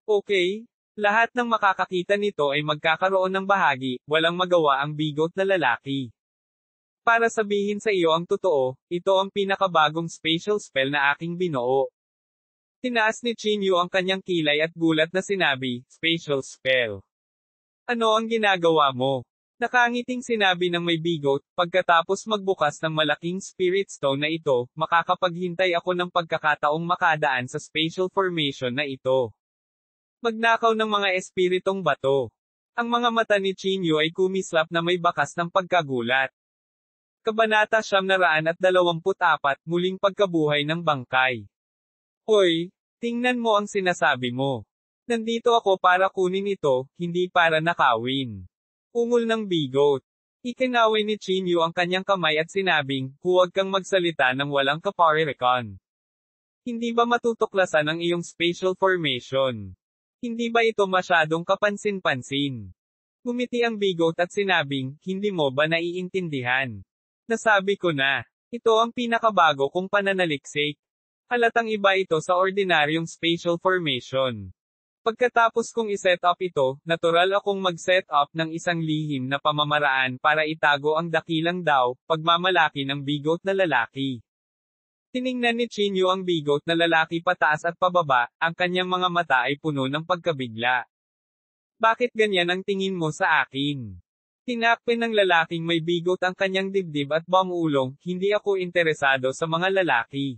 Okay? Lahat ng makakakita nito ay magkakaroon ng bahagi, walang magawa ang bigot na lalaki. Para sabihin sa iyo ang totoo, ito ang pinakabagong special spell na aking binuo. Tinaas ni Chinyu ang kanyang kilay at gulat na sinabi, special spell. Ano ang ginagawa mo? Nakangiting sinabi ng may bigot, pagkatapos magbukas ng malaking spirit stone na ito, makakapaghintay ako ng pagkakataong makadaan sa spatial formation na ito. Magnakaw ng mga espiritong bato. Ang mga mata ni Chinyu ay kumislap na may bakas ng pagkagulat. Kabanata 924, muling pagkabuhay ng bangkay. Hoy, tingnan mo ang sinasabi mo. Nandito ako para kunin ito, hindi para nakawin. Ungol ng bigot. Ikinaway ni Chinyu ang kanyang kamay at sinabing, huwag kang magsalita ng walang kaparirikon. Hindi ba matutuklasan ang iyong spatial formation? Hindi ba ito masyadong kapansin-pansin? Ngumiti ang bigot at sinabing, hindi mo ba naiintindihan? Nasabi ko na, ito ang pinakabago kong pananaliksik. Halatang iba ito sa ordinaryong spatial formation. Pagkatapos kong iset up ito, natural akong mag-set up ng isang lihim na pamamaraan para itago ang dakilang daw, pagmamalaki ng bigot na lalaki. Tiningnan ni Chinyu ang bigot na lalaki pataas at pababa, ang kanyang mga mata ay puno ng pagkabigla. Bakit ganyan ang tingin mo sa akin? Tinakpin ng lalaking may bigot ang kanyang dibdib at bamulong, hindi ako interesado sa mga lalaki.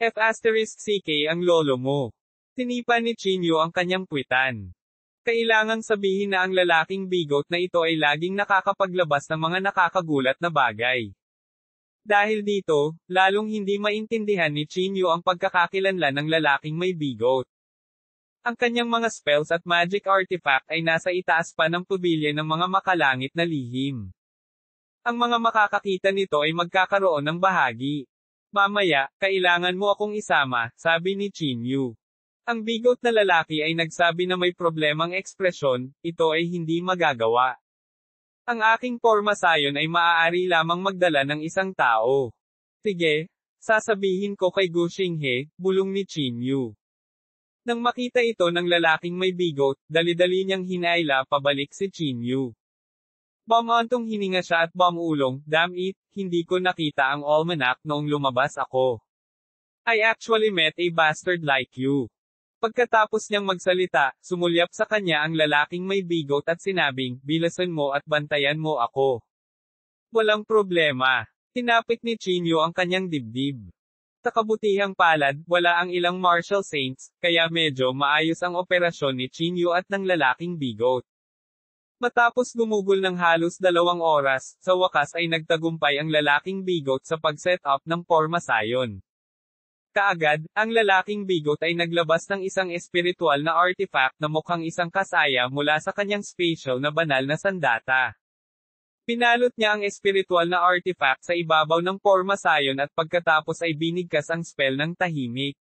F***CK ang lolo mo. Tinipa ni Chinyu ang kanyang puwitan. Kailangang sabihin na ang lalaking bigot na ito ay laging nakakapaglabas ng mga nakakagulat na bagay. Dahil dito, lalong hindi maintindihan ni Chinyu ang pagkakakilanlan ng lalaking may bigot. Ang kanyang mga spells at magic artifact ay nasa itaas pa ng pabilya ng mga makalangit na lihim. Ang mga makakakita nito ay magkakaroon ng bahagi. Mamaya, kailangan mo akong isama, sabi ni Chinyu. Ang bigot na lalaki ay nagsabi na may problemang ekspresyon, ito ay hindi magagawa. Ang aking porma sayon ay maaari lamang magdala ng isang tao. Sige, sasabihin ko kay Gu Xinghe, bulong ni Chinyu. Nang makita ito ng lalaking may bigot, dali-dali niyang hinaila pabalik si Chinyu. Bumantong hininga siya at bumulong, damn it, hindi ko nakita ang almanac noong lumabas ako. I actually met a bastard like you. Pagkatapos niyang magsalita, sumulyap sa kanya ang lalaking may bigot at sinabing, bilasan mo at bantayan mo ako. Walang problema. Tinapik ni Chinyu ang kanyang dibdib. Sa kabutihang palad, wala ang ilang martial saints, kaya medyo maayos ang operasyon ni Chinyu at ng lalaking bigot. Matapos gumugol ng halos 2 oras, sa wakas ay nagtagumpay ang lalaking bigot sa pag-set up ng porma sayon. Kaagad, ang lalaking bigot ay naglabas ng isang espiritual na artifact na mukhang isang kasaya mula sa kanyang spatial na banal na sandata. Pinalot niya ang espiritual na artifact sa ibabaw ng porma sayon at pagkatapos ay binigkas ang spell ng tahimik.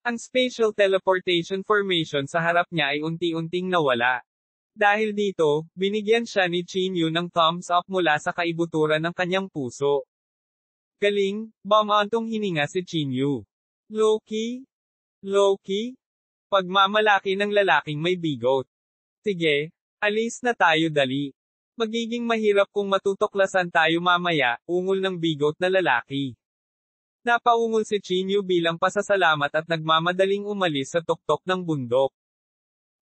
Ang spatial teleportation formation sa harap niya ay unti-unting nawala. Dahil dito, binigyan siya ni Chinyu ng thumbs up mula sa kaibuturan ng kanyang puso. Galing, bumantong hininga si Chinyu. Loki? Loki? Pagmamalaki ng lalaking may bigot. Sige, alis na tayo dali. Magiging mahirap kung matutuklasan tayo mamaya, ungol ng bigot na lalaki. Napaungol si Chinyu bilang pasasalamat at nagmamadaling umalis sa tuktok ng bundok.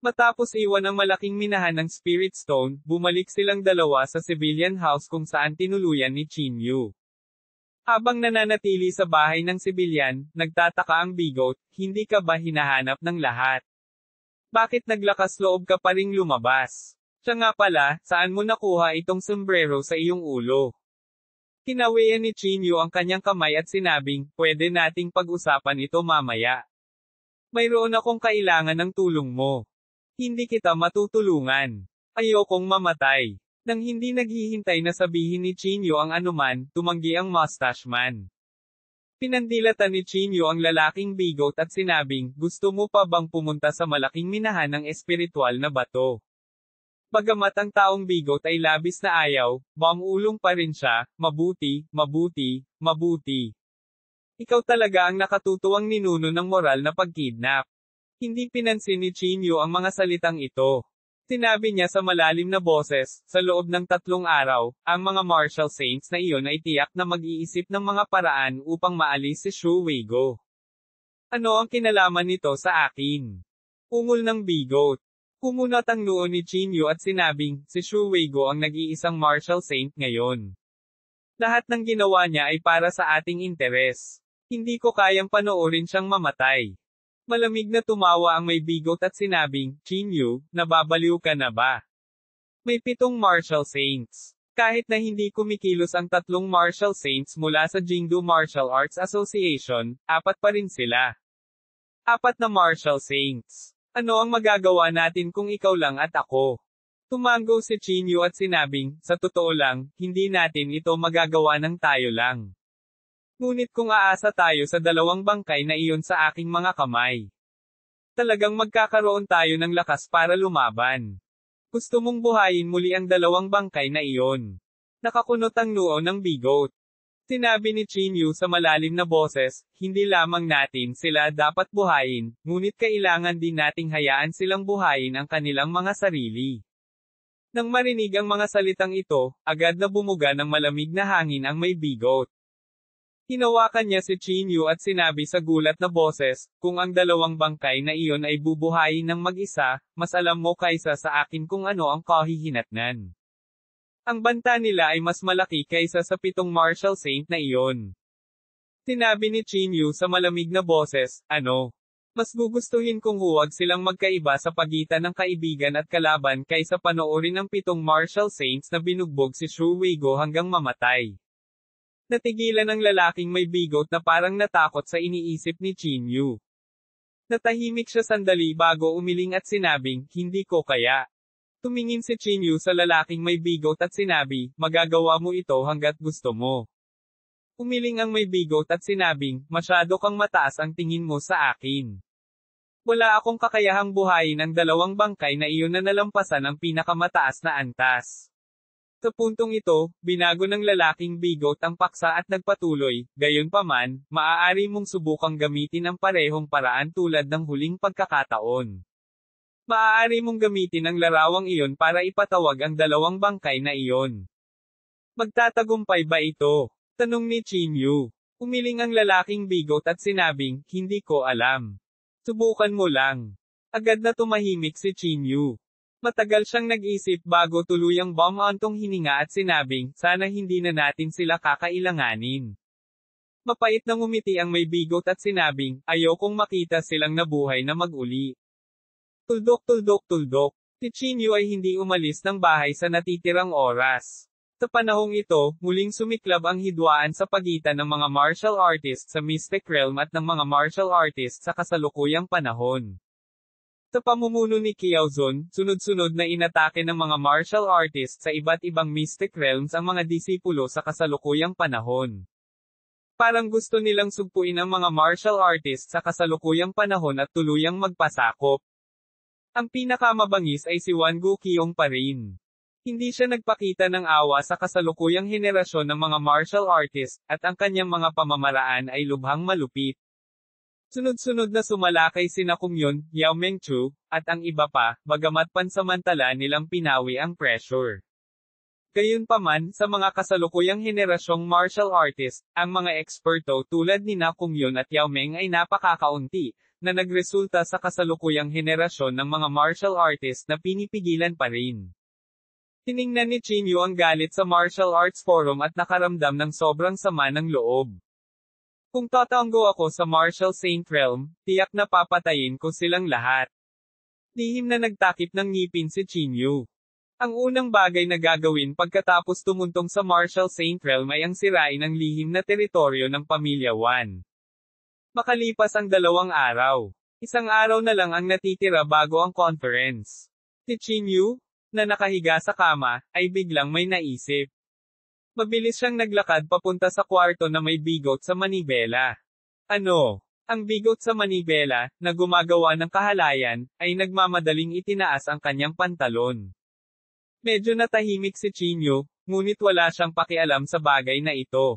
Matapos iwan ang malaking minahan ng Spirit Stone, bumalik silang dalawa sa civilian house kung saan tinuluyan ni Chinyu. Habang nananatili sa bahay ng sibilyan, nagtataka ang bigot, hindi ka ba hinahanap ng lahat? Bakit naglakas loob ka pa ring lumabas? Siya nga pala, saan mo nakuha itong sombrero sa iyong ulo? Kinawian ni Chinyu ang kanyang kamay at sinabing, pwede nating pag-usapan ito mamaya. Mayroon akong kailangan ng tulong mo. Hindi kita matutulungan. Ayokong mamatay. Nang hindi naghihintay na sabihin ni Chinyu ang anuman, tumanggi ang mustache man. Pinandilatan ni Chinyu ang lalaking bigot at sinabing, gusto mo pa bang pumunta sa malaking minahan ng espiritual na bato? Bagamat ang taong bigot ay labis na ayaw, bumulong pa rin siya, mabuti, mabuti, mabuti. Ikaw talaga ang nakatutuwang ninuno ng moral na pagkidnap. Hindi pinansin ni Chinyu ang mga salitang ito. Sinabi niya sa malalim na boses, sa loob ng 3 araw, ang mga martial saints na iyon ay tiyak na mag-iisip ng mga paraan upang maalis si Shu Weigo. Ano ang kinalaman nito sa akin? Ungol ng bigot. Kumunat ang noo ni Chinyu at sinabing, si Shu Weigo ang nag-iisang martial saint ngayon. Lahat ng ginawa niya ay para sa ating interes. Hindi ko kayang panoorin siyang mamatay. Malamig na tumawa ang may bigot at sinabing, Chinyu, nababaliw ka na ba? May 7 martial saints. Kahit na hindi kumikilos ang 3 martial saints mula sa Jingdu Martial Arts Association, 4 pa rin sila. 4 na martial saints. Ano ang magagawa natin kung ikaw lang at ako? Tumango si Chinyu at sinabing, sa totoo lang, hindi natin ito magagawa ng tayo lang. Ngunit kung aasa tayo sa 2 bangkay na iyon sa aking mga kamay, talagang magkakaroon tayo ng lakas para lumaban. Gusto mong buhayin muli ang 2 bangkay na iyon. Nakakunot ang noo ng bigot. Sinabi ni Chinyu sa malalim na boses, hindi lamang natin sila dapat buhayin, ngunit kailangan din nating hayaan silang buhayin ang kanilang mga sarili. Nang marinig ang mga salitang ito, agad na bumuga ng malamig na hangin ang may bigot. Hinawakan niya si Chinyu at sinabi sa gulat na boses, kung ang 2 bangkay na iyon ay bubuhayin ng mag-isa, mas alam mo kaysa sa akin kung ano ang kahihinatnan. Ang banta nila ay mas malaki kaysa sa 7 martial saint na iyon. Sinabi ni Chinyu sa malamig na boses, ano? Mas gugustuhin kong huwag silang magkaiba sa pagitan ng kaibigan at kalaban kaysa panoorin ang 7 martial saints na binugbog si Shu Weigo hanggang mamatay. Natigilan ang lalaking may bigot na parang natakot sa iniisip ni Chinyu. Natahimik siya sandali bago umiling at sinabing, hindi ko kaya. Tumingin si Chinyu sa lalaking may bigot at sinabi, magagawa mo ito hanggat gusto mo. Umiling ang may bigot at sinabing, masyado kang mataas ang tingin mo sa akin. Wala akong kakayahang buhayin ang 2 bangkay na iyon na nalampasan ang pinakamataas na antas. Sa puntong ito, binago ng lalaking bigot ang paksa at nagpatuloy, gayunpaman, maaari mong subukang gamitin ang parehong paraan tulad ng huling pagkakataon. Maaari mong gamitin ang larawang iyon para ipatawag ang 2 bangkay na iyon. Magtatagumpay ba ito? Tanong ni Chinyu. Umiling ang lalaking bigot at sinabing, hindi ko alam. Subukan mo lang. Agad na tumahimik si Chinyu. Matagal siyang nag-isip bago tuluyang bumantong hininga at sinabing, sana hindi na natin sila kakailanganin. Mapait na ngumiti ang may bigot at sinabing, ayokong makita silang nabuhay na mag-uli. Tuldok tuldok tuldok. Si Chinyu ay hindi umalis ng bahay sa natitirang oras. Sa panahong ito, muling sumiklab ang hidwaan sa pagitan ng mga martial artists sa Mystic Realm at ng mga martial artists sa kasalukuyang panahon. Sa pamumuno ni Kiaozun, sunod-sunod na inatake ng mga martial artists sa iba't ibang mystic realms ang mga disipulo sa kasalukuyang panahon. Parang gusto nilang sugpuin ang mga martial artists sa kasalukuyang panahon at tuluyang magpasakop. Ang pinakamabangis ay si Wan Guqiong pa rin. Hindi siya nagpakita ng awa sa kasalukuyang henerasyon ng mga martial artists, at ang kanyang mga pamamaraan ay lubhang malupit. Sunod-sunod na sumalakay sina Kung Yun, Yao Mengchu, at ang iba pa, bagamat pansamantala nilang pinawi ang pressure. Gayunpaman, sa mga kasalukuyang henerasyong martial artist, ang mga eksperto tulad ni Kung Yun at Yao Meng ay napakakaunti, na nagresulta sa kasalukuyang henerasyon ng mga martial artist na pinipigilan pa rin. Tiningnan ni Chinyu ang galit sa Martial Arts Forum at nakaramdam ng sobrang sama ng loob. Kung tatanggo ako sa Martial Saint Realm, tiyak na papatayin ko silang lahat. Lihim na nagtakip ng ngipin si Chinyu. Ang unang bagay na gagawin pagkatapos tumuntong sa Martial Saint Realm ay ang sirain ang lihim na teritoryo ng Pamilya Wan. Makalipas ang 2 araw. 1 araw na lang ang natitira bago ang conference. Si Chinyu, na nakahiga sa kama, ay biglang may naisip. Mabilis siyang naglakad papunta sa kwarto na may bigot sa manibela. Ano? Ang bigot sa manibela, na gumagawa ng kahalayan, ay nagmamadaling itinaas ang kanyang pantalon. Medyo natahimik si Chinyu, ngunit wala siyang pakialam sa bagay na ito.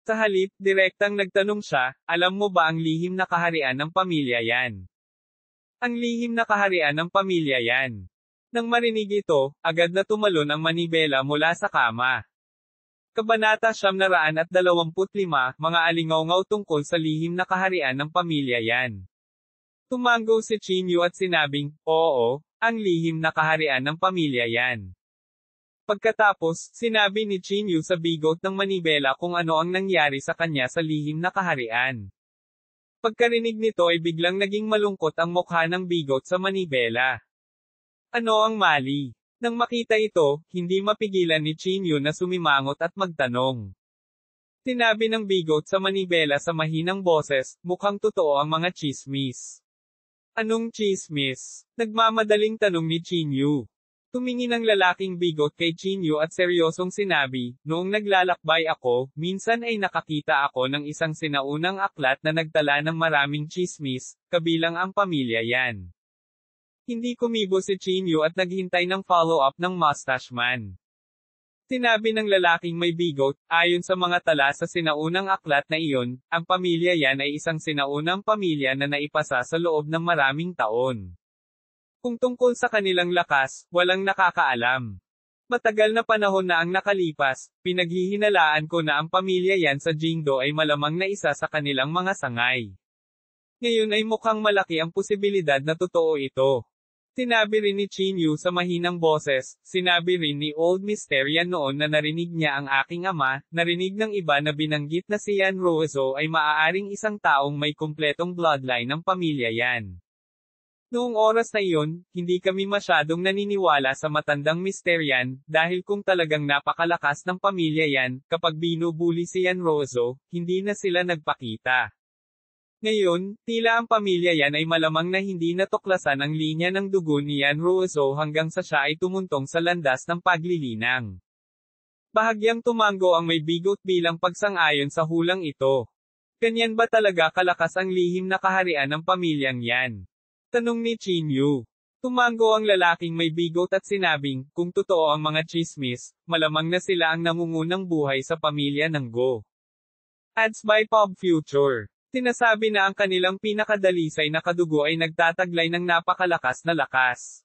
Sa halip, direktang nagtanong siya, alam mo ba ang lihim na kaharian ng pamilya yan? Ang lihim na kaharian ng pamilya yan. Nang marinig ito, agad na tumalon ang manibela mula sa kama. Kabanata 925, mga alingaw-ngaw tungkol sa lihim na kaharian ng pamilya yan. Tumango si Chinyu at sinabing, oo, ang lihim na kaharian ng pamilya yan. Pagkatapos, sinabi ni Chinyu sa bigot ng manibela kung ano ang nangyari sa kanya sa lihim na kaharian. Pagkarinig nito ay biglang naging malungkot ang mukha ng bigot sa manibela. Ano ang mali? Nang makita ito, hindi mapigilan ni Chinyu na sumimangot at magtanong. Sinabi ng bigot sa manibela sa mahinang boses, mukhang totoo ang mga tsismis. Anong tsismis? Nagmamadaling tanong ni Chinyu. Tumingin ang lalaking bigot kay Chinyu at seryosong sinabi, noong naglalakbay ako, minsan ay nakakita ako ng isang sinaunang aklat na nagtala ng maraming tsismis, kabilang ang pamilya Yan. Hindi kumibo si Chinyu at naghintay ng follow-up ng mustache man. Sinabi ng lalaking may bigot, ayon sa mga tala sa sinaunang aklat na iyon, ang pamilya Yan ay isang sinaunang pamilya na naipasa sa loob ng maraming taon. Kung tungkol sa kanilang lakas, walang nakakaalam. Matagal na panahon na ang nakalipas, pinaghihinalaan ko na ang pamilya Yan sa Jingdo ay malamang na isa sa kanilang mga sangay. Ngayon ay mukhang malaki ang posibilidad na totoo ito. Sinabi rin ni Chinyu sa mahinang boses, sinabi rin ni Old Mysterian noon na narinig niya ang aking ama, narinig ng iba na binanggit na si Yan Ruozo ay maaaring isang taong may kumpletong bloodline ng pamilya Yan. Noong oras na iyon, hindi kami masyadong naniniwala sa matandang Mysterian, dahil kung talagang napakalakas ng pamilya Yan, kapag binubuli si Yan Ruozo, hindi na sila nagpakita. Ngayon, tila ang pamilya Yan ay malamang na hindi natuklasan ang linya ng dugo ni Yan Ruozo hanggang sa siya ay tumuntong sa landas ng paglilinang. Bahagyang tumango ang may bigot bilang pagsang-ayon sa hulang ito. Ganyan ba talaga kalakas ang lihim na kaharian ng pamilyang Yan? Tanong ni Chinyu. Tumango ang lalaking may bigot at sinabing, kung totoo ang mga chismis, malamang na sila ang nangungunang buhay sa pamilya ng Go. Ads by Pop Future. Sinasabi na ang kanilang pinakadalisay na kadugo ay nagtataglay ng napakalakas na lakas.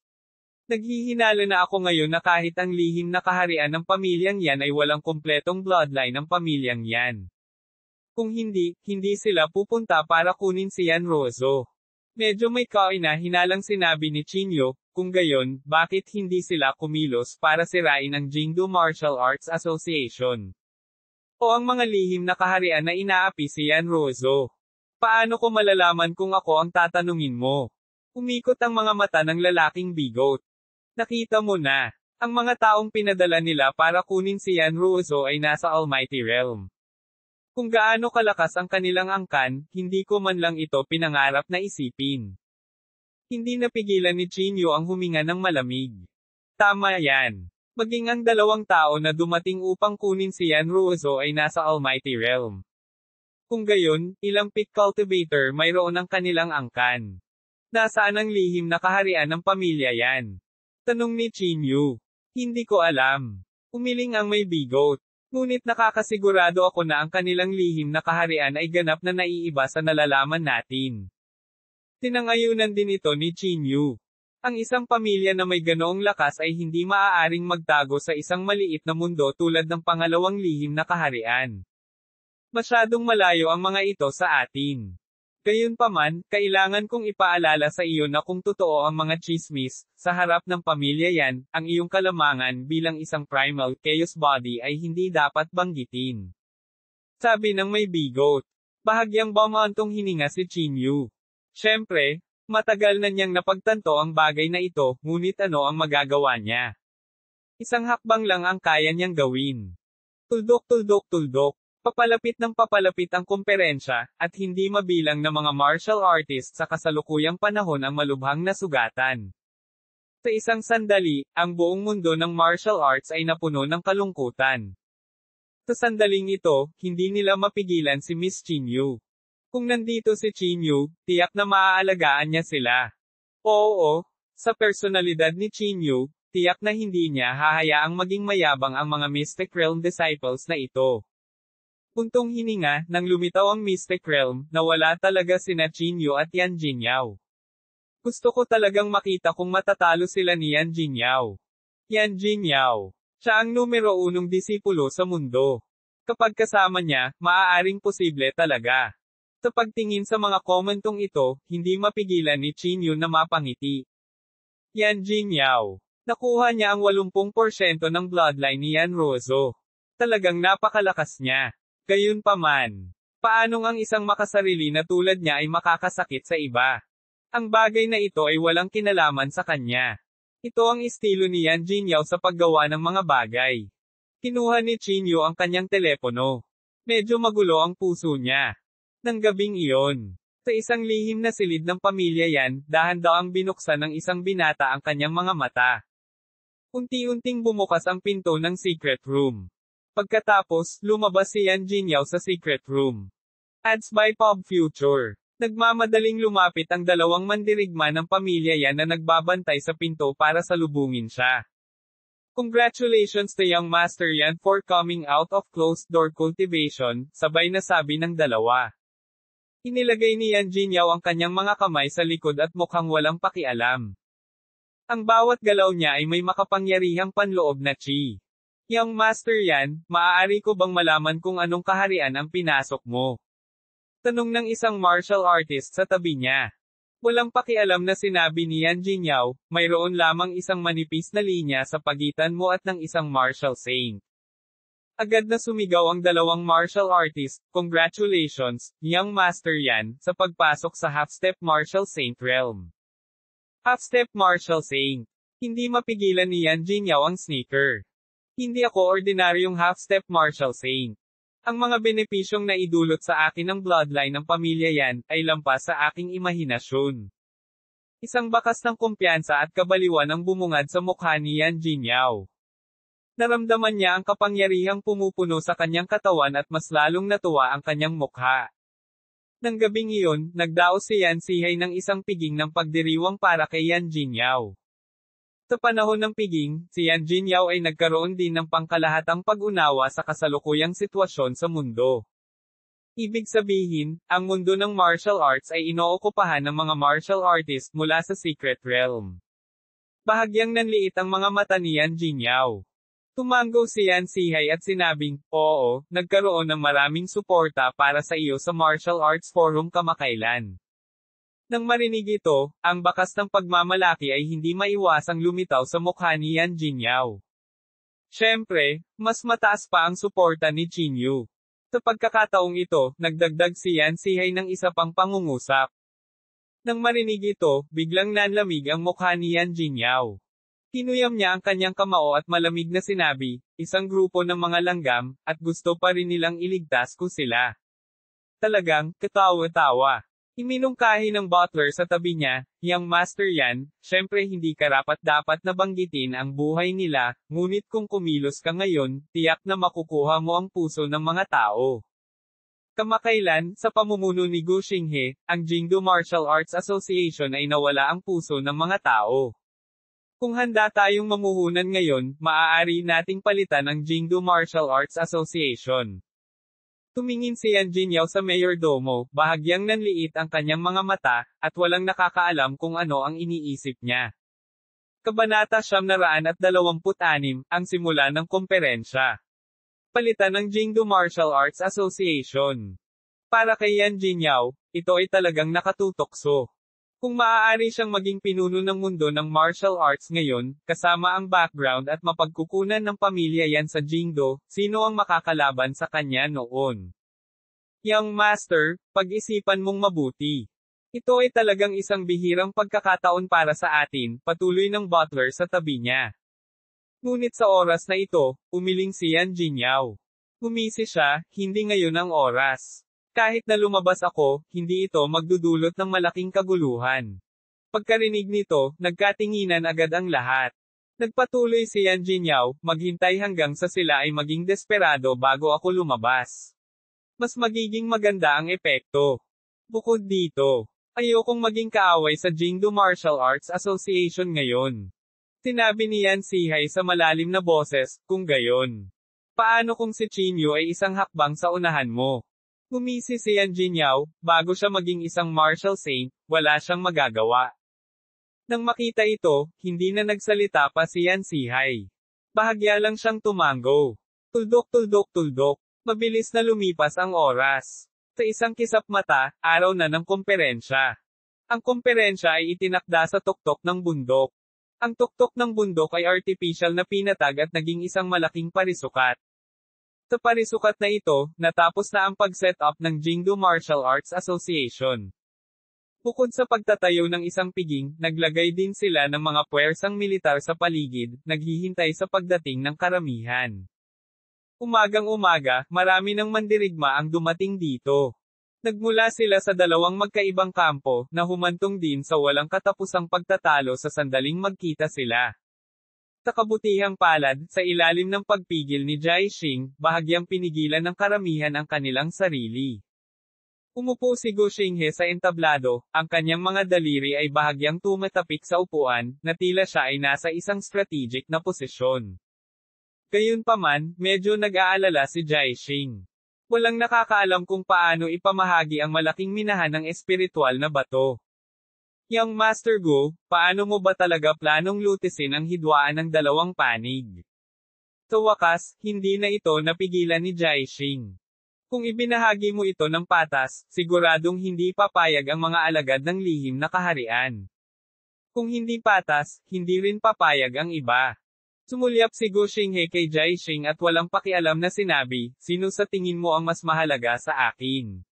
Naghihinala na ako ngayon na kahit ang lihim na kaharian ng pamilyang Yan ay walang kumpletong bloodline ng pamilyang Yan. Kung hindi, hindi sila pupunta para kunin si Yan Ruozo. Medyo may kaina-hinalang sinabi ni Chinyu, kung gayon, bakit hindi sila kumilos para sirain ang Jingdo Martial Arts Association? O ang mga lihim na kaharian na inaapi si Yan Ruozo. Paano ko malalaman kung ako ang tatanungin mo? Umikot ang mga mata ng lalaking bigot. Nakita mo na. Ang mga taong pinadala nila para kunin si Yan Ruozo ay nasa Almighty Realm. Kung gaano kalakas ang kanilang angkan, hindi ko man lang ito pinangarap na isipin. Hindi napigilan ni Chinyu ang huminga ng malamig. Tama yan. Maging ang dalawang tao na dumating upang kunin si Yan Ruozo ay nasa Almighty Realm. Kung gayon, ilang pig cultivator mayroon ang kanilang angkan. Nasaan ang lihim na kaharian ng pamilya Yan? Tanong ni Chinyu. Hindi ko alam. Umiling ang may bigot. Ngunit nakakasigurado ako na ang kanilang lihim na kaharian ay ganap na naiiba sa nalalaman natin. Tinangayunan din ito ni Chinyu. Ang isang pamilya na may ganoong lakas ay hindi maaaring magtago sa isang maliit na mundo tulad ng pangalawang lihim na kaharian. Masyadong malayo ang mga ito sa atin. Gayunpaman, kailangan kong ipaalala sa iyo na kung totoo ang mga chismis, sa harap ng pamilya Yan, ang iyong kalamangan bilang isang primal chaos body ay hindi dapat banggitin. Sabi ng may bigot. Bahagyang bumantong hininga si Chinyu. Siyempre, matagal na niyang napagtanto ang bagay na ito, ngunit ano ang magagawa niya? Isang hakbang lang ang kaya niyang gawin. Tuldok. Papalapit ng papalapit ang komperensya, at hindi mabilang na mga martial artists sa kasalukuyang panahon ang malubhang na sugatan. Sa isang sandali, ang buong mundo ng martial arts ay napuno ng kalungkutan. Sa sandaling ito, hindi nila mapigilan si Miss Chinyu. Kung nandito si Chinyu, tiyak na maaalagaan niya sila. Oo, sa personalidad ni Chinyu, tiyak na hindi niya hahayaang maging mayabang ang mga Mystic Realm disciples na ito. Puntong hininga, nang lumitaw ang Mystic Realm, nawala talaga sina Chinyu at Yan Jingyao. Gusto ko talagang makita kung matatalo sila ni Yan Jingyao. Yan Jingyao. Siya ang numero 1 disipulo sa mundo. Kapag kasama niya, maaaring posible talaga. Sa pagtingin sa mga komentong ito, hindi mapigilan ni Chinyu na mapangiti. Yan Jingyao. Nakuha niya ang 80% ng bloodline ni Yan Ruozo. Talagang napakalakas niya. Gayunpaman, Paanong ang isang makasarili na tulad niya ay makakasakit sa iba? Ang bagay na ito ay walang kinalaman sa kanya. Ito ang estilo ni Yan Jingyao sa paggawa ng mga bagay. Kinuha ni Chinyu ang kanyang telepono. Medyo magulo ang puso niya. Nang gabing iyon, sa isang lihim na silid ng pamilya Yan, dahan-daang binuksan ng isang binata ang kanyang mga mata. Unti-unting bumukas ang pinto ng secret room. Pagkatapos, lumabas si Yan Jingyao sa secret room. Ads by Pop Future. Nagmamadaling lumapit ang dalawang mandirigma ng pamilya Yan na nagbabantay sa pinto para salubungin siya. Congratulations to young Master Yan for coming out of closed-door cultivation, sabay na sabi ng dalawa. Inilagay ni Yan Jingyao ang kanyang mga kamay sa likod at mukhang walang pakialam. Ang bawat galaw niya ay may makapangyarihang panloob na chi. Young Master Yan, maaari ko bang malaman kung anong kaharian ang pinasok mo? Tanong ng isang martial artist sa tabi niya. Walang pakialam na sinabi ni Yan Jingyao, mayroon lamang isang manipis na linya sa pagitan mo at ng isang martial saint. Agad na sumigaw ang dalawang martial artist, congratulations, young Master Yan, sa pagpasok sa half-step martial saint realm. Half-step martial saint. Hindi mapigilan ni Yan Jingyao ang sneaker. Hindi ako ordinaryong half-step martial saint. Ang mga benepisyong naidulot sa akin ng bloodline ng pamilya Yan, ay lampas sa aking imahinasyon. Isang bakas ng kumpiyansa at kabaliwan ang bumungad sa mukha ni Yan Jingyao. Naramdaman niya ang kapangyarihang pumupuno sa kanyang katawan at mas lalong natuwa ang kanyang mukha. Nang gabing iyon, nagdaos si Yan Sihay ng isang piging ng pagdiriwang para kay Yan Jingyao. Sa panahon ng piging, si Yan Jingyao ay nagkaroon din ng pangkalahatang pag-unawa sa kasalukuyang sitwasyon sa mundo. Ibig sabihin, ang mundo ng martial arts ay inookupahan ng mga martial artist mula sa secret realm. Bahagyang nanliit ang mga mata ni Yan Jingyao. Tumango si Yan Sihay at sinabing, oo, nagkaroon ng maraming suporta para sa iyo sa Martial Arts Forum kamakailan. Nang marinig ito, ang bakas ng pagmamalaki ay hindi maiwasang lumitaw sa mukha ni Yan Jingyao. Siyempre, mas mataas pa ang suporta ni Chinyu. Sa pagkakataong ito, nagdagdag si Yan Sihay ng isa pang pangungusap. Nang marinig ito, biglang nanlamig ang mukha ni Yan Jingyao. Kinuyam niya ang kanyang kamao at malamig na sinabi, isang grupo ng mga langgam, at gusto pa rin nilang iligtas ko sila. Talagang, katawa-tawa. Iminungkahi ng butler sa tabi niya, young Master Yan, syempre hindi karapat-dapat na banggitin ang buhay nila, ngunit kung kumilos ka ngayon, tiyak na makukuha mo ang puso ng mga tao. Kamakailan, sa pamumuno ni Gu Xinghe, ang Jingdo Martial Arts Association ay nawala ang puso ng mga tao. Kung handa tayong mamuhunan ngayon, maaari nating palitan ang Jingdo Martial Arts Association. Tumingin si Yan Jingyao sa mayordomo, bahagyang nanliit ang kanyang mga mata, at walang nakakaalam kung ano ang iniisip niya. Kabanata 926, ang simula ng komperensya. Palitan ng Jingdo Martial Arts Association. Para kay Yan Jingyao, ito ay talagang nakatutokso. Kung maaari siyang maging pinuno ng mundo ng martial arts ngayon, kasama ang background at mapagkukunan ng pamilya Yan sa Jingdo, sino ang makakalaban sa kanya noon? Young Master, pag-isipan mong mabuti. Ito ay talagang isang bihirang pagkakataon para sa atin, patuloy ng butler sa tabi niya. Ngunit sa oras na ito, umiling si Yan Jingyao. Umisi siya, hindi ngayon ang oras. Kahit na lumabas ako, hindi ito magdudulot ng malaking kaguluhan. Pagkarinig nito, nagkatinginan agad ang lahat. Nagpatuloy si Yan Jingyao, maghintay hanggang sa sila ay maging desperado bago ako lumabas. Mas magiging maganda ang epekto. Bukod dito, ayokong maging kaaway sa Jingdo Martial Arts Association ngayon. Sinabi ni Yan Sihay sa malalim na boses, kung gayon. Paano kung si Chinyu ay isang hakbang sa unahan mo? Gumisi si Yan Jingyao, bago siya maging isang martial saint, wala siyang magagawa. Nang makita ito, hindi na nagsalita pa si Yan Sihay. Bahagya lang siyang tumango. Tuldok-tuldok-tuldok. Mabilis na lumipas ang oras. Sa isang kisap mata, araw na ng komperensya. Ang komperensya ay itinakda sa tuktok ng bundok. Ang tuktok ng bundok ay artificial na pinatag at naging isang malaking parisukat. Sa parisukat na ito, natapos na ang pag-set up ng Jingdo Martial Arts Association. Bukod sa pagtatayo ng isang piging, naglagay din sila ng mga puwersang militar sa paligid, naghihintay sa pagdating ng karamihan. Umagang-umaga, marami ng mandirigma ang dumating dito. Nagmula sila sa dalawang magkaibang kampo, na humantong din sa walang katapusang pagtatalo sa sandaling magkita sila. Sa kabutihang palad, sa ilalim ng pagpigil ni Jai Xing, bahagyang pinigilan ng karamihan ang kanilang sarili. Umupo si Gu Xinghe sa entablado, ang kanyang mga daliri ay bahagyang tumatapik sa upuan, na tila siya ay nasa isang strategic na posisyon. Gayunpaman, medyo nag-aalala si Jai Xing. Walang nakakaalam kung paano ipamahagi ang malaking minahan ng espiritual na bato. Young Master Gu, paano mo ba talaga planong lutisin ang hidwaan ng dalawang panig? Sa wakas, hindi na ito napigilan ni Jai Xing. Kung ibinahagi mo ito ng patas, siguradong hindi papayag ang mga alagad ng lihim na kaharian. Kung hindi patas, hindi rin papayag ang iba. Sumulyap si Gu Xinghe kay Jai Xing at walang pakialam na sinabi, sino sa tingin mo ang mas mahalaga sa akin?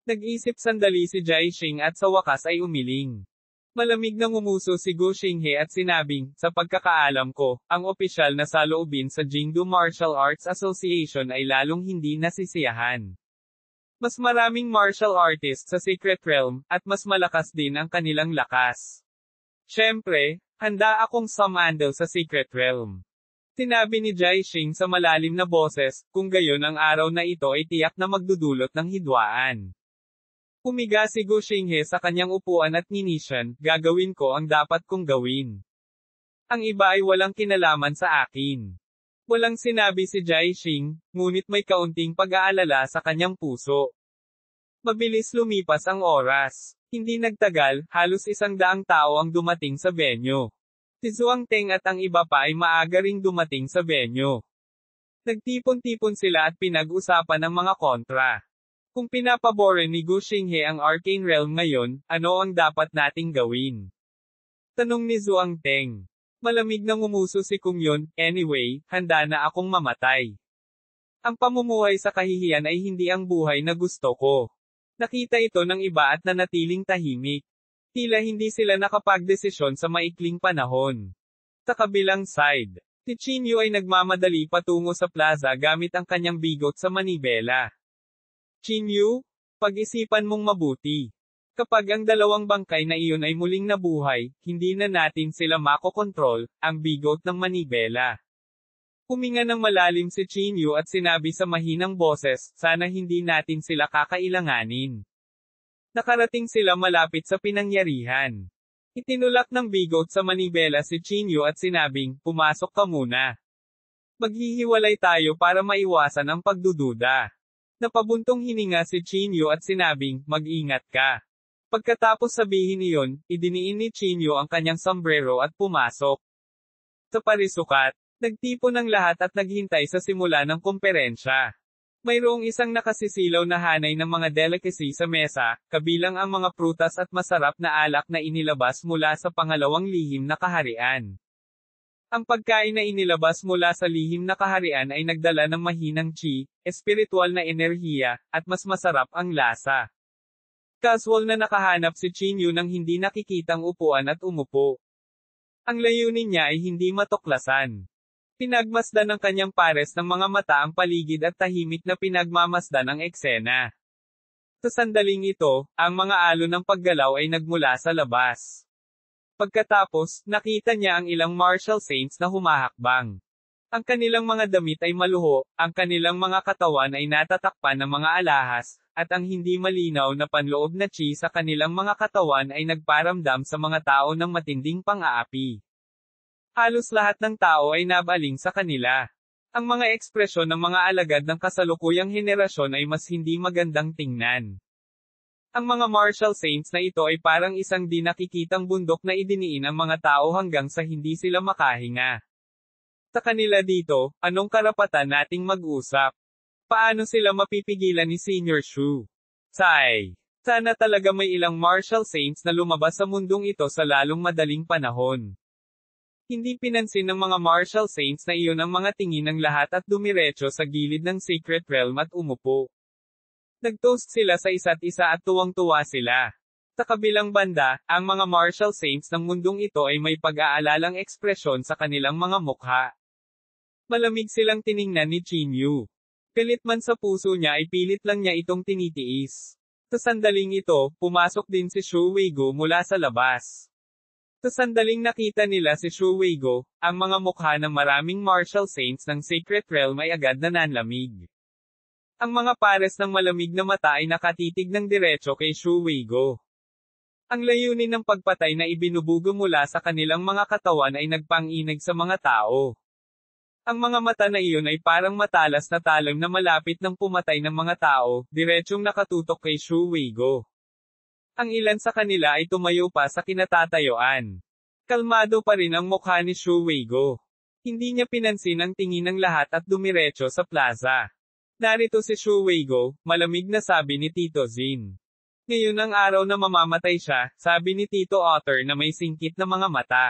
Nag-isip sandali si Jai Xing at sa wakas ay umiling. Malamig na ngumuso si Gu Xinghe at sinabing, sa pagkakaalam ko, ang opisyal na saloobin sa Jingdo Martial Arts Association ay lalong hindi nasisiyahan. Mas maraming martial artists sa Secret Realm, at mas malakas din ang kanilang lakas. Siyempre, handa akong sumandal sa Secret Realm. Sinabi ni Jai Xing sa malalim na boses, kung gayon ang araw na ito ay tiyak na magdudulot ng hidwaan. Humiga si Gu Xinghe sa kanyang upuan at ninisyan, gagawin ko ang dapat kong gawin. Ang iba ay walang kinalaman sa akin. Walang sinabi si Jai Xing, ngunit may kaunting pag-aalala sa kanyang puso. Mabilis lumipas ang oras. Hindi nagtagal, halos 100 tao ang dumating sa venue. Si Zhuang Teng at ang iba pa ay maaga ring dumating sa venue. Nagtipon-tipon sila at pinag-usapan ang mga kontra. Kung pinapabore ni Gu Xinghe ang Arcane Realm ngayon, ano ang dapat nating gawin? Tanong ni Zhuang Teng. Malamig na ngumuso si Kung Yun, anyway, handa na akong mamatay. Ang pamumuhay sa kahihiyan ay hindi ang buhay na gusto ko. Nakita ito ng iba at nanatiling tahimik. Tila hindi sila nakapagdesisyon sa maikling panahon. Sa kabilang side, si Qin Yu ay nagmamadali patungo sa plaza gamit ang kanyang bigot sa manibela. Qin Yu, pag-isipan mong mabuti. Kapag ang dalawang bangkay na iyon ay muling nabuhay, hindi na natin sila makokontrol, ang bigot ng manibela. Huminga ng malalim si Qin Yu at sinabi sa mahinang boses, sana hindi natin sila kakailanganin. Nakarating sila malapit sa pinangyarihan. Itinulak ng bigot sa manibela si Qin Yu at sinabing, pumasok ka muna. Maghihiwalay tayo para maiwasan ang pagdududa. Napabuntong hininga si Qin Yu at sinabing, mag-ingat ka. Pagkatapos sabihin iyon, idiniin ni Qin Yu ang kanyang sombrero at pumasok. Sa parisukat, nagtipon ang lahat at naghintay sa simula ng komperensya. Mayroong isang nakasisilaw na hanay ng mga delicacy sa mesa, kabilang ang mga prutas at masarap na alak na inilabas mula sa pangalawang lihim na kaharian. Ang pagkain na inilabas mula sa lihim na kaharian ay nagdala ng mahinang qi, espiritual na enerhiya, at mas masarap ang lasa. Casual na nakahanap si Qin Yu ng hindi nakikitang upuan at umupo. Ang layunin niya ay hindi matuklasan. Pinagmasdan ng kanyang pares ng mga mata ang paligid at tahimik na pinagmamasdan ang eksena. Sa sandaling ito, ang mga alon ng paggalaw ay nagmula sa labas. Pagkatapos, nakita niya ang ilang martial saints na humahakbang. Ang kanilang mga damit ay maluho, ang kanilang mga katawan ay natatakpan ng mga alahas, at ang hindi malinaw na panloob na qi sa kanilang mga katawan ay nagparamdam sa mga tao ng matinding pang-aapi. Halos lahat ng tao ay nabaling sa kanila. Ang mga ekspresyon ng mga alagad ng kasalukuyang henerasyon ay mas hindi magandang tingnan. Ang mga martial saints na ito ay parang isang di nakikitang bundok na idiniin ang mga tao hanggang sa hindi sila makahinga. Sa kanila dito, anong karapatan nating mag-usap? Paano sila mapipigilan ni Senior Shu? Say, sana talaga may ilang martial saints na lumabas sa mundong ito sa lalong madaling panahon. Hindi pinansin ng mga martial saints na iyon ang mga tingin ng lahat at dumiretso sa gilid ng Sacred Realm at umupo. Nag-toast sila sa isa't isa at tuwang-tuwa sila. Sa kabilang banda, ang mga martial saints ng mundong ito ay may pag-aalalang ekspresyon sa kanilang mga mukha. Malamig silang tiningnan ni Chinyu. Galit man sa puso niya ay pilit lang niya itong tinitiis. Sa sandaling ito, pumasok din si Shu Weigo mula sa labas. Sa sandaling nakita nila si Shu Weigo, ang mga mukha ng maraming martial saints ng Sacred Realm ay agad na nanlamig. Ang mga pares ng malamig na mata ay nakatitig ng diretso kay Shu Weigo. Ang layunin ng pagpatay na ibinubugo mula sa kanilang mga katawan ay nagpang-inig sa mga tao. Ang mga mata na iyon ay parang matalas na talim na malapit ng pumatay ng mga tao, diretsyong nakatutok kay Shu Weigo. Ang ilan sa kanila ay tumayo pa sa kinatatayuan. Kalmado pa rin ang mukha ni Shu Weigo. Hindi niya pinansin ang tingin ng lahat at dumiretso sa plaza. Narito si Shu Weigo, malamig na sabi ni Tito Zin. Ngayon ang araw na mamamatay siya, sabi ni Tito Otter na may singkit na mga mata.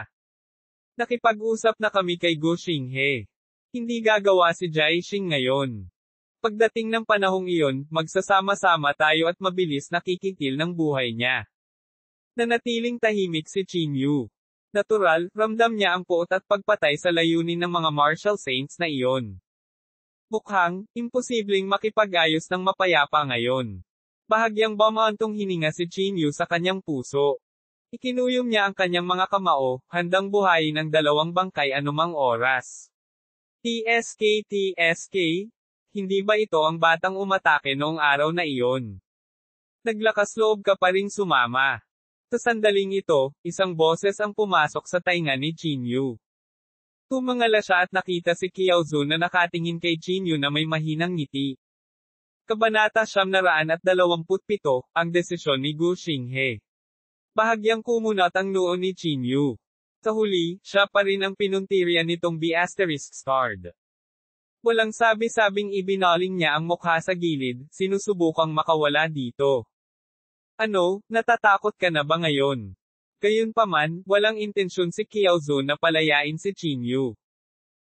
Nakipag-usap na kami kay Gu Xinghe. Hindi gagawa si Jai Xing ngayon. Pagdating ng panahong iyon, magsasama-sama tayo at mabilis nakikitil ng buhay niya. Nanatiling tahimik si Chinyu. Natural, ramdam niya ang puot at pagpatay sa layunin ng mga martial saints na iyon. Mukhang, imposibleng makipag-ayos ng mapayapa ngayon. Bahagyang bumaantong hininga si Chinyu sa kanyang puso. Ikinuyom niya ang kanyang mga kamao, handang buhayin ang dalawang bangkay anumang oras. TSK, hindi ba ito ang batang umatake noong araw na iyon? Naglakas loob ka pa ring sumama. Sa sandaling ito, isang boses ang pumasok sa tainga ni Chinyu. Tumangala siya at nakita si Qiaozun na nakatingin kay Chinyu na may mahinang ngiti. Kabanata 927, ang desisyon ni Gu Xinghe. Bahagyang kumunat ang noo ni Chinyu. Sa huli, siya pa rin ang pinuntirian nitong B*****. Walang sabi-sabing ibinaling niya ang mukha sa gilid, sinusubukang makawala dito. Ano, natatakot ka na ba ngayon? Gayunpaman, walang intensyon si Qiaozun na palayain si Chinyu.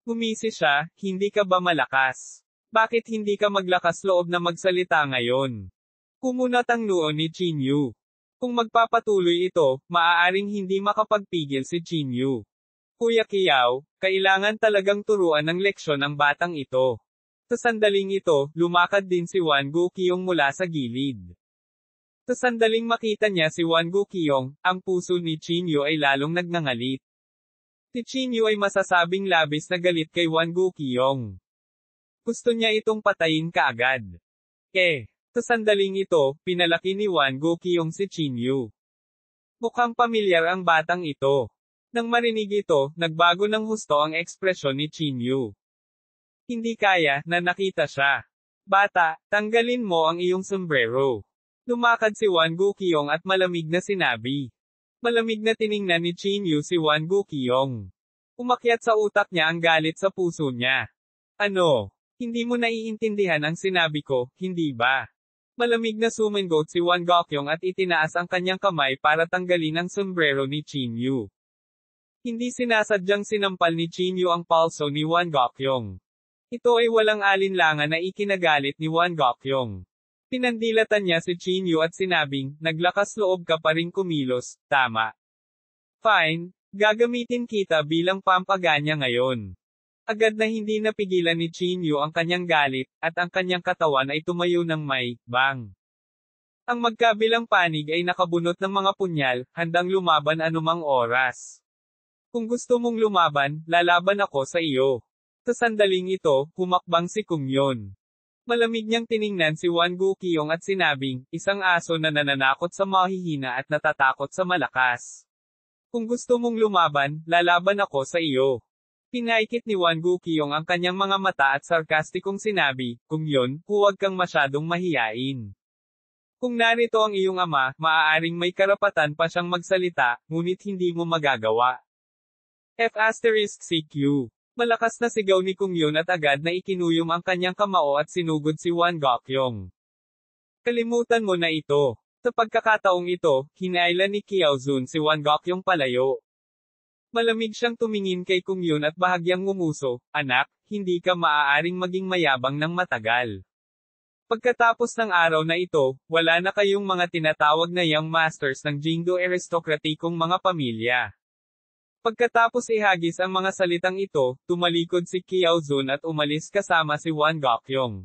Humisi siya, hindi ka ba malakas? Bakit hindi ka maglakas loob na magsalita ngayon? Kumunat ang noo ni Chinyu. Kung magpapatuloy ito, maaaring hindi makapagpigil si Chinyu. Kuya Kiao, kailangan talagang turuan ng leksyon ang batang ito. Sa sandaling ito, lumakad din si Wan Guqiong mula sa gilid. Sa sandaling makita niya si Wan Guqiong, ang puso ni Chinyu ay lalong nagngangalit. Si Chinyu ay masasabing labis na galit kay Wan Guqiong. Gusto niya itong patayin kaagad. Sa sandaling ito, pinalaki ni Wan Guqiong si Chinyu. Mukhang pamilyar ang batang ito. Nang marinig ito, nagbago ng husto ang ekspresyon ni Chinyu. Hindi kaya, na nakita siya. Bata, tanggalin mo ang iyong sombrero. Lumakad si Wan Guqiong at malamig na sinabi. Malamig na tiningnan ni Chinyu si Wan Guqiong. Umakyat sa utak niya ang galit sa puso niya. Ano? Hindi mo naiintindihan ang sinabi ko, hindi ba? Malamig na sumingot si Wan Guqiong at itinaas ang kanyang kamay para tanggalin ang sombrero ni Chinyu. Hindi sinasadyang sinampal ni Chinyu ang palso ni Wan Guqiong. Ito ay walang alinlangan na ikinagalit ni Wan Guqiong. Pinandilatan niya si Chinyu at sinabing, naglakas loob ka pa ring kumilos, tama. Fine, gagamitin kita bilang pampaganya ngayon. Agad na hindi napigilan ni Chinyu ang kanyang galit, at ang kanyang katawan ay tumayo ng may, bang. Ang magkabilang panig ay nakabunot ng mga punyal, handang lumaban anumang oras. Kung gusto mong lumaban, lalaban ako sa iyo. Sa sandaling ito, humakbang si Kung Yon. Malamig niyang tiningnan si Wan Guqiong at sinabing, isang aso na nananakot sa mahihina at natatakot sa malakas. Kung gusto mong lumaban, lalaban ako sa iyo. Pinaikit ni Wan Guqiong ang kanyang mga mata at sarkastikong sinabi, Kung Yon, huwag kang masyadong mahiyain. Kung narito ang iyong ama, maaaring may karapatan pa siyang magsalita, ngunit hindi mo magagawa. F***CQ. Malakas na sigaw ni Kung Yon at agad na ikinuyom ang kanyang kamao at sinugod si Wan Guqiong. Kalimutan mo na ito. Sa pagkakataong ito, hinailan ni Qiaozun si Wan Guqiong palayo. Malamig siyang tumingin kay Kung Yun at bahagyang ngumuso, "Anak, hindi ka maaaring maging mayabang ng matagal. Pagkatapos ng araw na ito, wala na kayong mga tinatawag na young masters ng Jingdo aristokratikong mga pamilya." Pagkatapos ihagis ang mga salitang ito, tumalikod si Qiao Zun at umalis kasama si Wan Gokyong.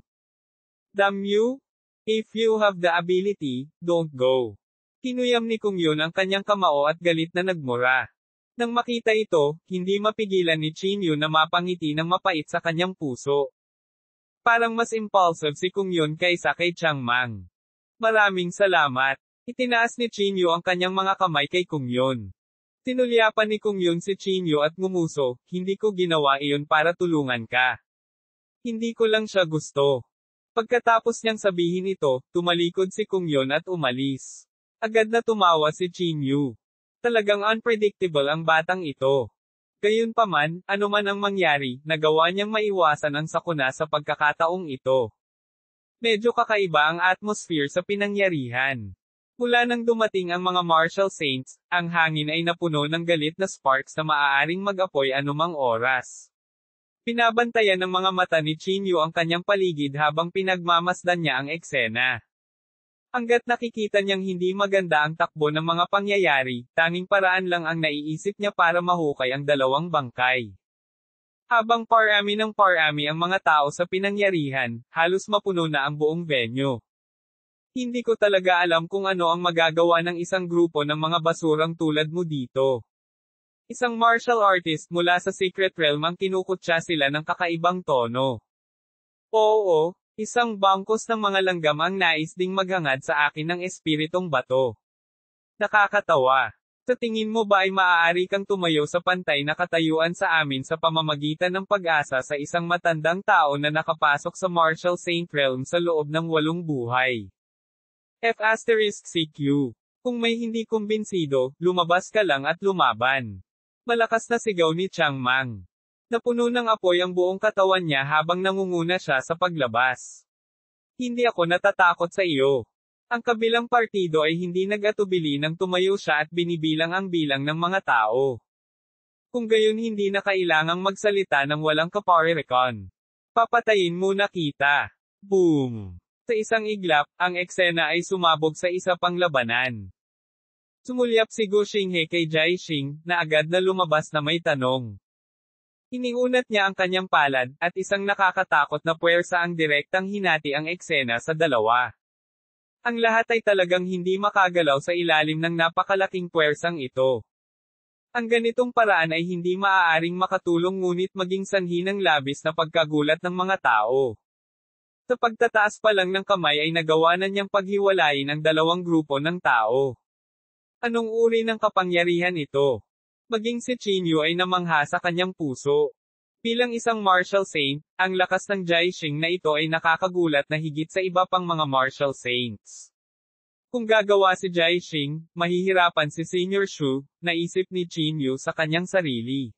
"Damn you! If you have the ability, don't go." Kinuyam ni Kung Yun ang kanyang kamao at galit na nagmura. Nang makita ito, hindi mapigilan ni Qin Yun na mapangiti ng mapait sa kanyang puso. Parang mas impulsive si Kung Yun kaysa kay Chang Mang. "Maraming salamat." Itinaas ni Qin Yu ang kanyang mga kamay kay Kung Yun. Tinulyapan ni Kung Yun si Qin Yu at ngumuso, "Hindi ko ginawa iyon para tulungan ka. Hindi ko lang siya gusto." Pagkatapos niyang sabihin ito, tumalikod si Kung Yun at umalis. Agad na tumawa si Qin Yu. Talagang unpredictable ang batang ito. Gayunpaman, anuman ang mangyari, nagawa niyang maiwasan ang sakuna sa pagkakataong ito. Medyo kakaiba ang atmosphere sa pinangyarihan. Mula nang dumating ang mga martial saints, ang hangin ay napuno ng galit na sparks na maaaring mag-apoy anumang oras. Pinabantayan ng mga mata ni Qin Yu ang kanyang paligid habang pinagmamasdan niya ang eksena. Hangga't nakikita niyang hindi maganda ang takbo ng mga pangyayari, tanging paraan lang ang naiisip niya para mahukay ang dalawang bangkay. Habang parami ng parami ang mga tao sa pinangyarihan, halos mapuno na ang buong venue. Hindi ko talaga alam kung ano ang magagawa ng isang grupo ng mga basurang tulad mo dito. Isang martial artist mula sa Secret Realm ang kinukutya sila ng kakaibang tono. Oo. Isang bangkos ng mga langgam ang nais ding maghangad sa akin ng espiritong bato. Nakakatawa. Sa tingin mo ba ay maaari kang tumayo sa pantay na katayuan sa amin sa pamamagitan ng pag-asa sa isang matandang tao na nakapasok sa Martial Saint Realm sa loob ng 8 buhay? F***CQ. Kung may hindi kumbinsido, lumabas ka lang at lumaban. Malakas na sigaw ni Chang Mang. Napuno ng apoy ang buong katawan niya habang nangunguna siya sa paglabas. "Hindi ako natatakot sa iyo." Ang kabilang partido ay hindi nag-atubili nang tumayo siya at binibilang ang bilang ng mga tao. Kung gayon hindi na kailangang magsalita ng walang kaparerekon. "Papatayin muna kita." Boom! Sa isang iglap, ang eksena ay sumabog sa isa pang labanan. Sumulyap si Gu Xinghe kay Jai Xing, na agad na lumabas na may tanong. Iniunat niya ang kanyang palad, at isang nakakatakot na puwersa ang direktang hinati ang eksena sa dalawa. Ang lahat ay talagang hindi makagalaw sa ilalim ng napakalaking puwersang ito. Ang ganitong paraan ay hindi maaaring makatulong ngunit maging sanhi ng labis na pagkagulat ng mga tao. Sa pagtataas pa lang ng kamay ay nagawa na niyang paghiwalayin ang dalawang grupo ng tao. Anong uri ng kapangyarihan ito? Maging si Qin Yu ay namangha sa kanyang puso. Bilang isang martial saint, ang lakas ng Jai Xing na ito ay nakakagulat na higit sa iba pang mga martial saints. Kung gagawa si Jai Xing, mahihirapan si Senior Shu, naisip ni Qin Yu sa kanyang sarili.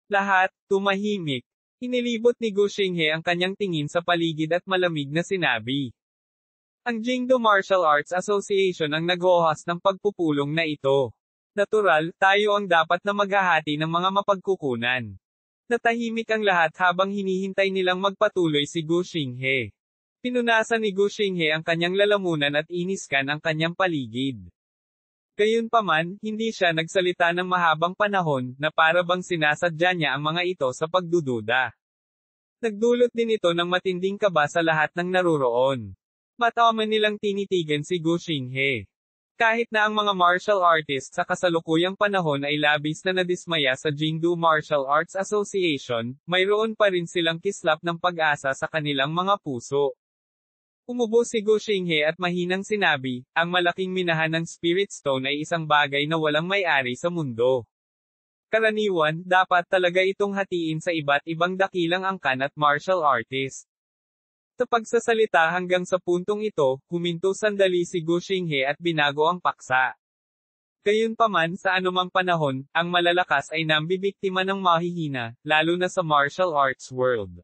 Lahat, tumahimik. Inilibot ni Gu Xinghe ang kanyang tingin sa paligid at malamig na sinabi. Ang Jingdo Martial Arts Association ang naghohas ng pagpupulong na ito. Natural, tayo ang dapat na maghahati ng mga mapagkukunan. Natahimik ang lahat habang hinihintay nilang magpatuloy si Gu Xinghe. Pinunasan ni Gu Xinghe ang kanyang lalamunan at iniskan ang kanyang paligid. Gayunpaman, hindi siya nagsalita ng mahabang panahon, na para bang sinasadya niya ang mga ito sa pagdududa. Nagdulot din ito ng matinding kaba sa lahat ng naruroon. Mataman nilang tinitigan si Gu Xinghe. Kahit na ang mga martial artists sa kasalukuyang panahon ay labis na nadismaya sa Jingdo Martial Arts Association, mayroon pa rin silang kislap ng pag-asa sa kanilang mga puso. Umubo si Gu Xinghe at mahinang sinabi, ang malaking minahan ng Spirit Stone ay isang bagay na walang may-ari sa mundo. Karaniwan, dapat talaga itong hatiin sa iba't ibang dakilang angkan at martial artist. Sa pagsasalita hanggang sa puntong ito, huminto sandali si Gu Xinghe at binago ang paksa. Gayunpaman sa anumang panahon, ang malalakas ay nambibiktima ng mahihina, lalo na sa martial arts world.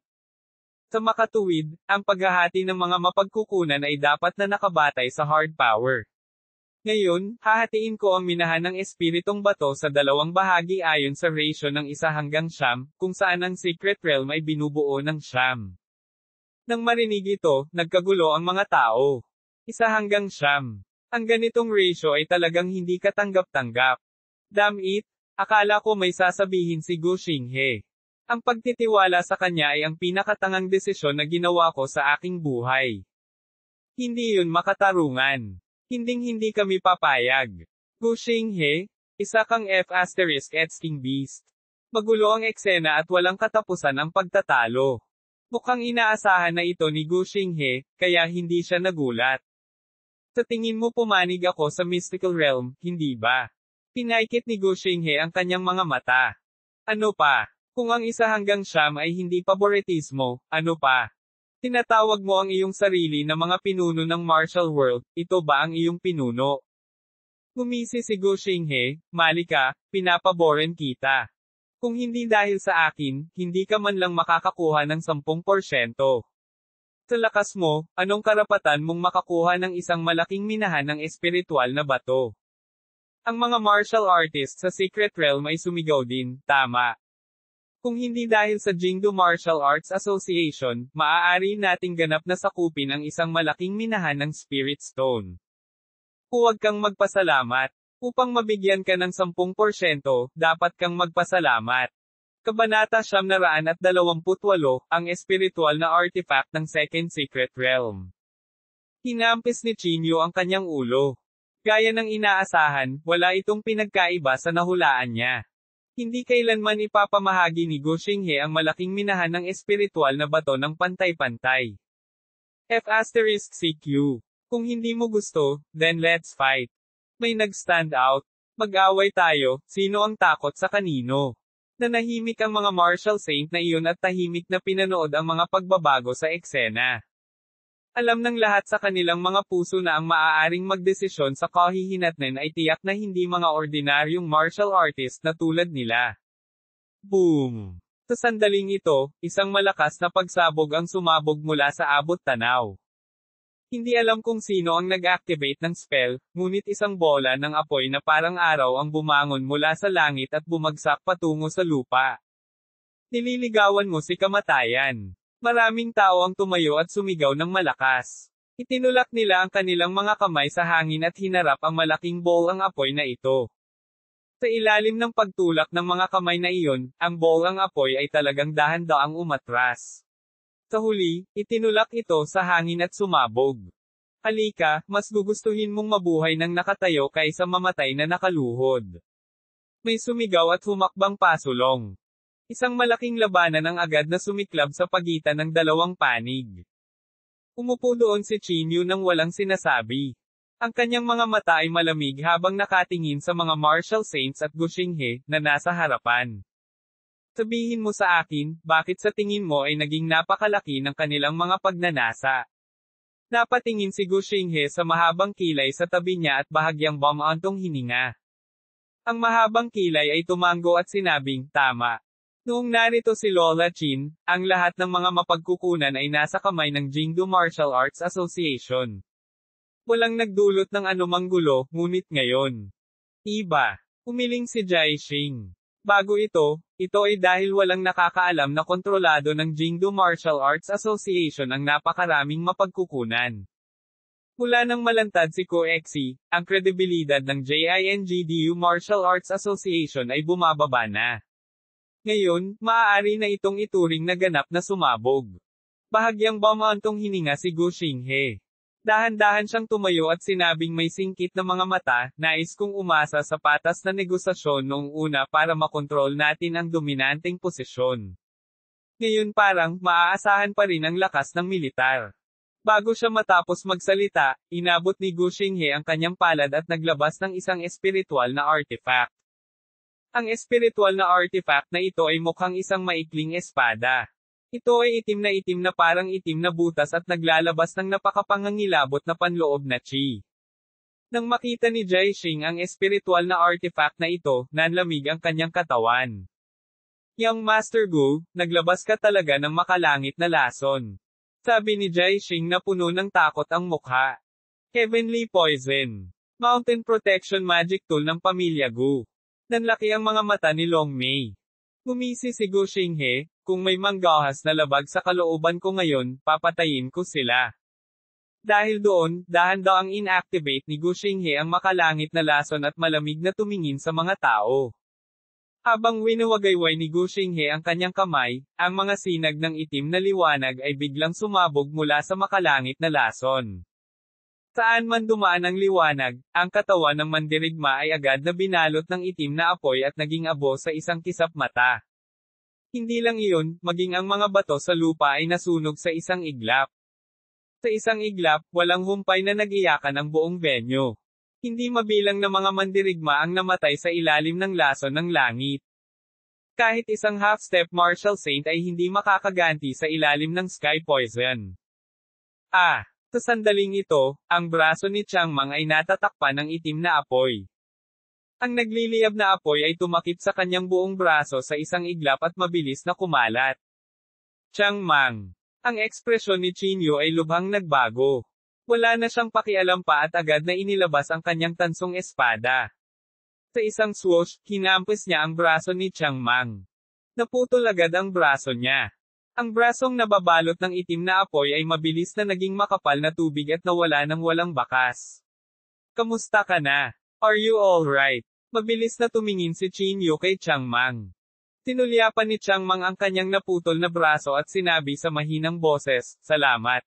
Sa makatuwid, ang paghahati ng mga mapagkukunan ay dapat na nakabatay sa hard power. Ngayon, hahatiin ko ang minahan ng espiritong bato sa dalawang bahagi ayon sa ratio ng 1:9, kung saan ang secret realm ay binubuo ng 9. Nang marinig ito, nagkagulo ang mga tao. 1:9. Ang ganitong ratio ay talagang hindi katanggap-tanggap. Damn it! Akala ko may sasabihin si Gu Xinghe. Ang pagtitiwala sa kanya ay ang pinakatangang desisyon na ginawa ko sa aking buhay. Hindi yun makatarungan. Hinding-hindi kami papayag. Gu Xinghe, isa kang F***ing beast. Magulo ang eksena at walang katapusan ang pagtatalo. Mukhang inaasahan na ito ni Gu Xinghe, kaya hindi siya nagulat. Sa tingin mo pumanig ako sa mystical realm, hindi ba? Pinaikit ni Gu Xinghe ang kanyang mga mata. Ano pa? Kung ang 1:9 ay hindi paboritismo, ano pa? Tinatawag mo ang iyong sarili na mga pinuno ng martial world, ito ba ang iyong pinuno? Ngumisi si Gu Xinghe, Malika, pinapaboren kita. Kung hindi dahil sa akin, hindi ka man lang makakakuha ng 10%. Sa lakas mo, anong karapatan mong makakuha ng isang malaking minahan ng espiritual na bato? Ang mga martial artists sa Secret Realm ay sumigaw din, tama. Kung hindi dahil sa Jingdo Martial Arts Association, maaari nating ganap na sakupin ang isang malaking minahan ng Spirit Stone. Huwag kang magpasalamat. Upang mabigyan ka ng 10%, dapat kang magpasalamat. Kabanata 928, ang espiritual na artifact ng Second Secret Realm. Hinampis ni Chinyu ang kanyang ulo. Gaya ng inaasahan, wala itong pinagkaiba sa nahulaan niya. Hindi kailanman ipapamahagi ni Gu Xinghe ang malaking minahan ng espiritual na bato ng pantay-pantay. F***CQ. Kung hindi mo gusto, then let's fight. May nag-stand out. Mag-away tayo, sino ang takot sa kanino? Nanahimik ang mga martial saint na iyon at tahimik na pinanood ang mga pagbabago sa eksena. Alam ng lahat sa kanilang mga puso na ang maaaring magdesisyon sa kahihinatnan ay tiyak na hindi mga ordinaryong martial artist na tulad nila. Boom! Sa sandaling ito, isang malakas na pagsabog ang sumabog mula sa abot tanaw. Hindi alam kung sino ang nag-activate ng spell, ngunit isang bola ng apoy na parang araw ang bumangon mula sa langit at bumagsak patungo sa lupa. Nililigawan mo si kamatayan. Maraming tao ang tumayo at sumigaw ng malakas. Itinulak nila ang kanilang mga kamay sa hangin at hinarap ang malaking ball ang apoy na ito. Sa ilalim ng pagtulak ng mga kamay na iyon, ang ball ang apoy ay talagang dahan-daang umatras. Sa huli, itinulak ito sa hangin at sumabog. Halika, mas gugustuhin mong mabuhay ng nakatayo kaysa mamatay na nakaluhod. May sumigaw at humakbang pasulong. Isang malaking labanan ang agad na sumiklab sa pagitan ng dalawang panig. Umupo doon si Chinyu nang walang sinasabi. Ang kanyang mga mata ay malamig habang nakatingin sa mga martial saints at Gu Xinghe, na nasa harapan. Sabihin mo sa akin, bakit sa tingin mo ay naging napakalaki ng kanilang mga pagnanasa? Napatingin si Gu Xinghe sa mahabang kilay sa tabi niya at bahagyang bumantong hininga. Ang mahabang kilay ay tumango at sinabing, tama. Noong narito si Lola Chin, ang lahat ng mga mapagkukunan ay nasa kamay ng Jingdo Martial Arts Association. Walang nagdulot ng anumang gulo, ngunit ngayon. Iba. Umiling si Jai Xing. Bago ito ay dahil walang nakakaalam na kontrolado ng Jingdo Martial Arts Association ang napakaraming mapagkukunan. Mula nang malantad si Ko Exi, ang kredibilidad ng JINGDU Martial Arts Association ay bumababa na. Ngayon, maaari na itong ituring na ganap na sumabog. Bahagyang bumantong hininga si Gu Xinghe. Dahan-dahan siyang tumayo at sinabing may singkit na mga mata, nais kong umasa sa patas na negosasyon noong una para makontrol natin ang dominanteng posisyon. Ngayon parang, maaasahan pa rin ang lakas ng militar. Bago siya matapos magsalita, inabot ni Gu Xinghe ang kanyang palad at naglabas ng isang espiritual na artifact. Ang espiritual na artifact na ito ay mukhang isang maikling espada. Ito ay itim na parang itim na butas at naglalabas ng napakapangangilabot na panloob na chi. Nang makita ni Jai Xing ang espiritual na artifact na ito, nanlamig ang kanyang katawan. Young Master Gu, naglabas ka talaga ng makalangit na lason. Sabi ni Jai Xing na puno ng takot ang mukha. Heavenly Poison. Mountain Protection Magic Tool ng Pamilya Gu. Nanlaki ang mga mata ni Long Mei. Ngumisi si Gu Xinghe, kung may manggahas na labag sa kalooban ko ngayon, papatayin ko sila. Dahil doon, dahan-daang inactivate ni Gu Xinghe ang makalangit na lason at malamig na tumingin sa mga tao. Habang winuwagayway ni Gu Xinghe ang kanyang kamay, ang mga sinag ng itim na liwanag ay biglang sumabog mula sa makalangit na lason. Saan man dumaan ang liwanag, ang katawan ng mandirigma ay agad na binalot ng itim na apoy at naging abo sa isang kisap mata. Hindi lang iyon, maging ang mga bato sa lupa ay nasunog sa isang iglap. Sa isang iglap, walang humpay na nag-iyakan ang buong venue. Hindi mabilang na mga mandirigma ang namatay sa ilalim ng lason ng langit. Kahit isang half-step martial saint ay hindi makakaganti sa ilalim ng sky poison. Sa sandaling ito, ang braso ni Chang Mang ay natatakpan ng itim na apoy. Ang nagliliyab na apoy ay tumakip sa kanyang buong braso sa isang iglap at mabilis na kumalat. Chang Mang. Ang ekspresyon ni Qin Yu ay lubhang nagbago. Wala na siyang pakialam pa at agad na inilabas ang kanyang tansong espada. Sa isang swoosh, hinampis niya ang braso ni Chang Mang. Naputol agad ang braso niya. Ang brasong nababalot ng itim na apoy ay mabilis na naging makapal na tubig at nawala ng walang bakas. Kamusta ka na? Are you alright? Mabilis na tumingin si Qin Yu kay Chang Mang. Tinulyapan ni Chang Mang ang kanyang naputol na braso at sinabi sa mahinang boses, "Salamat.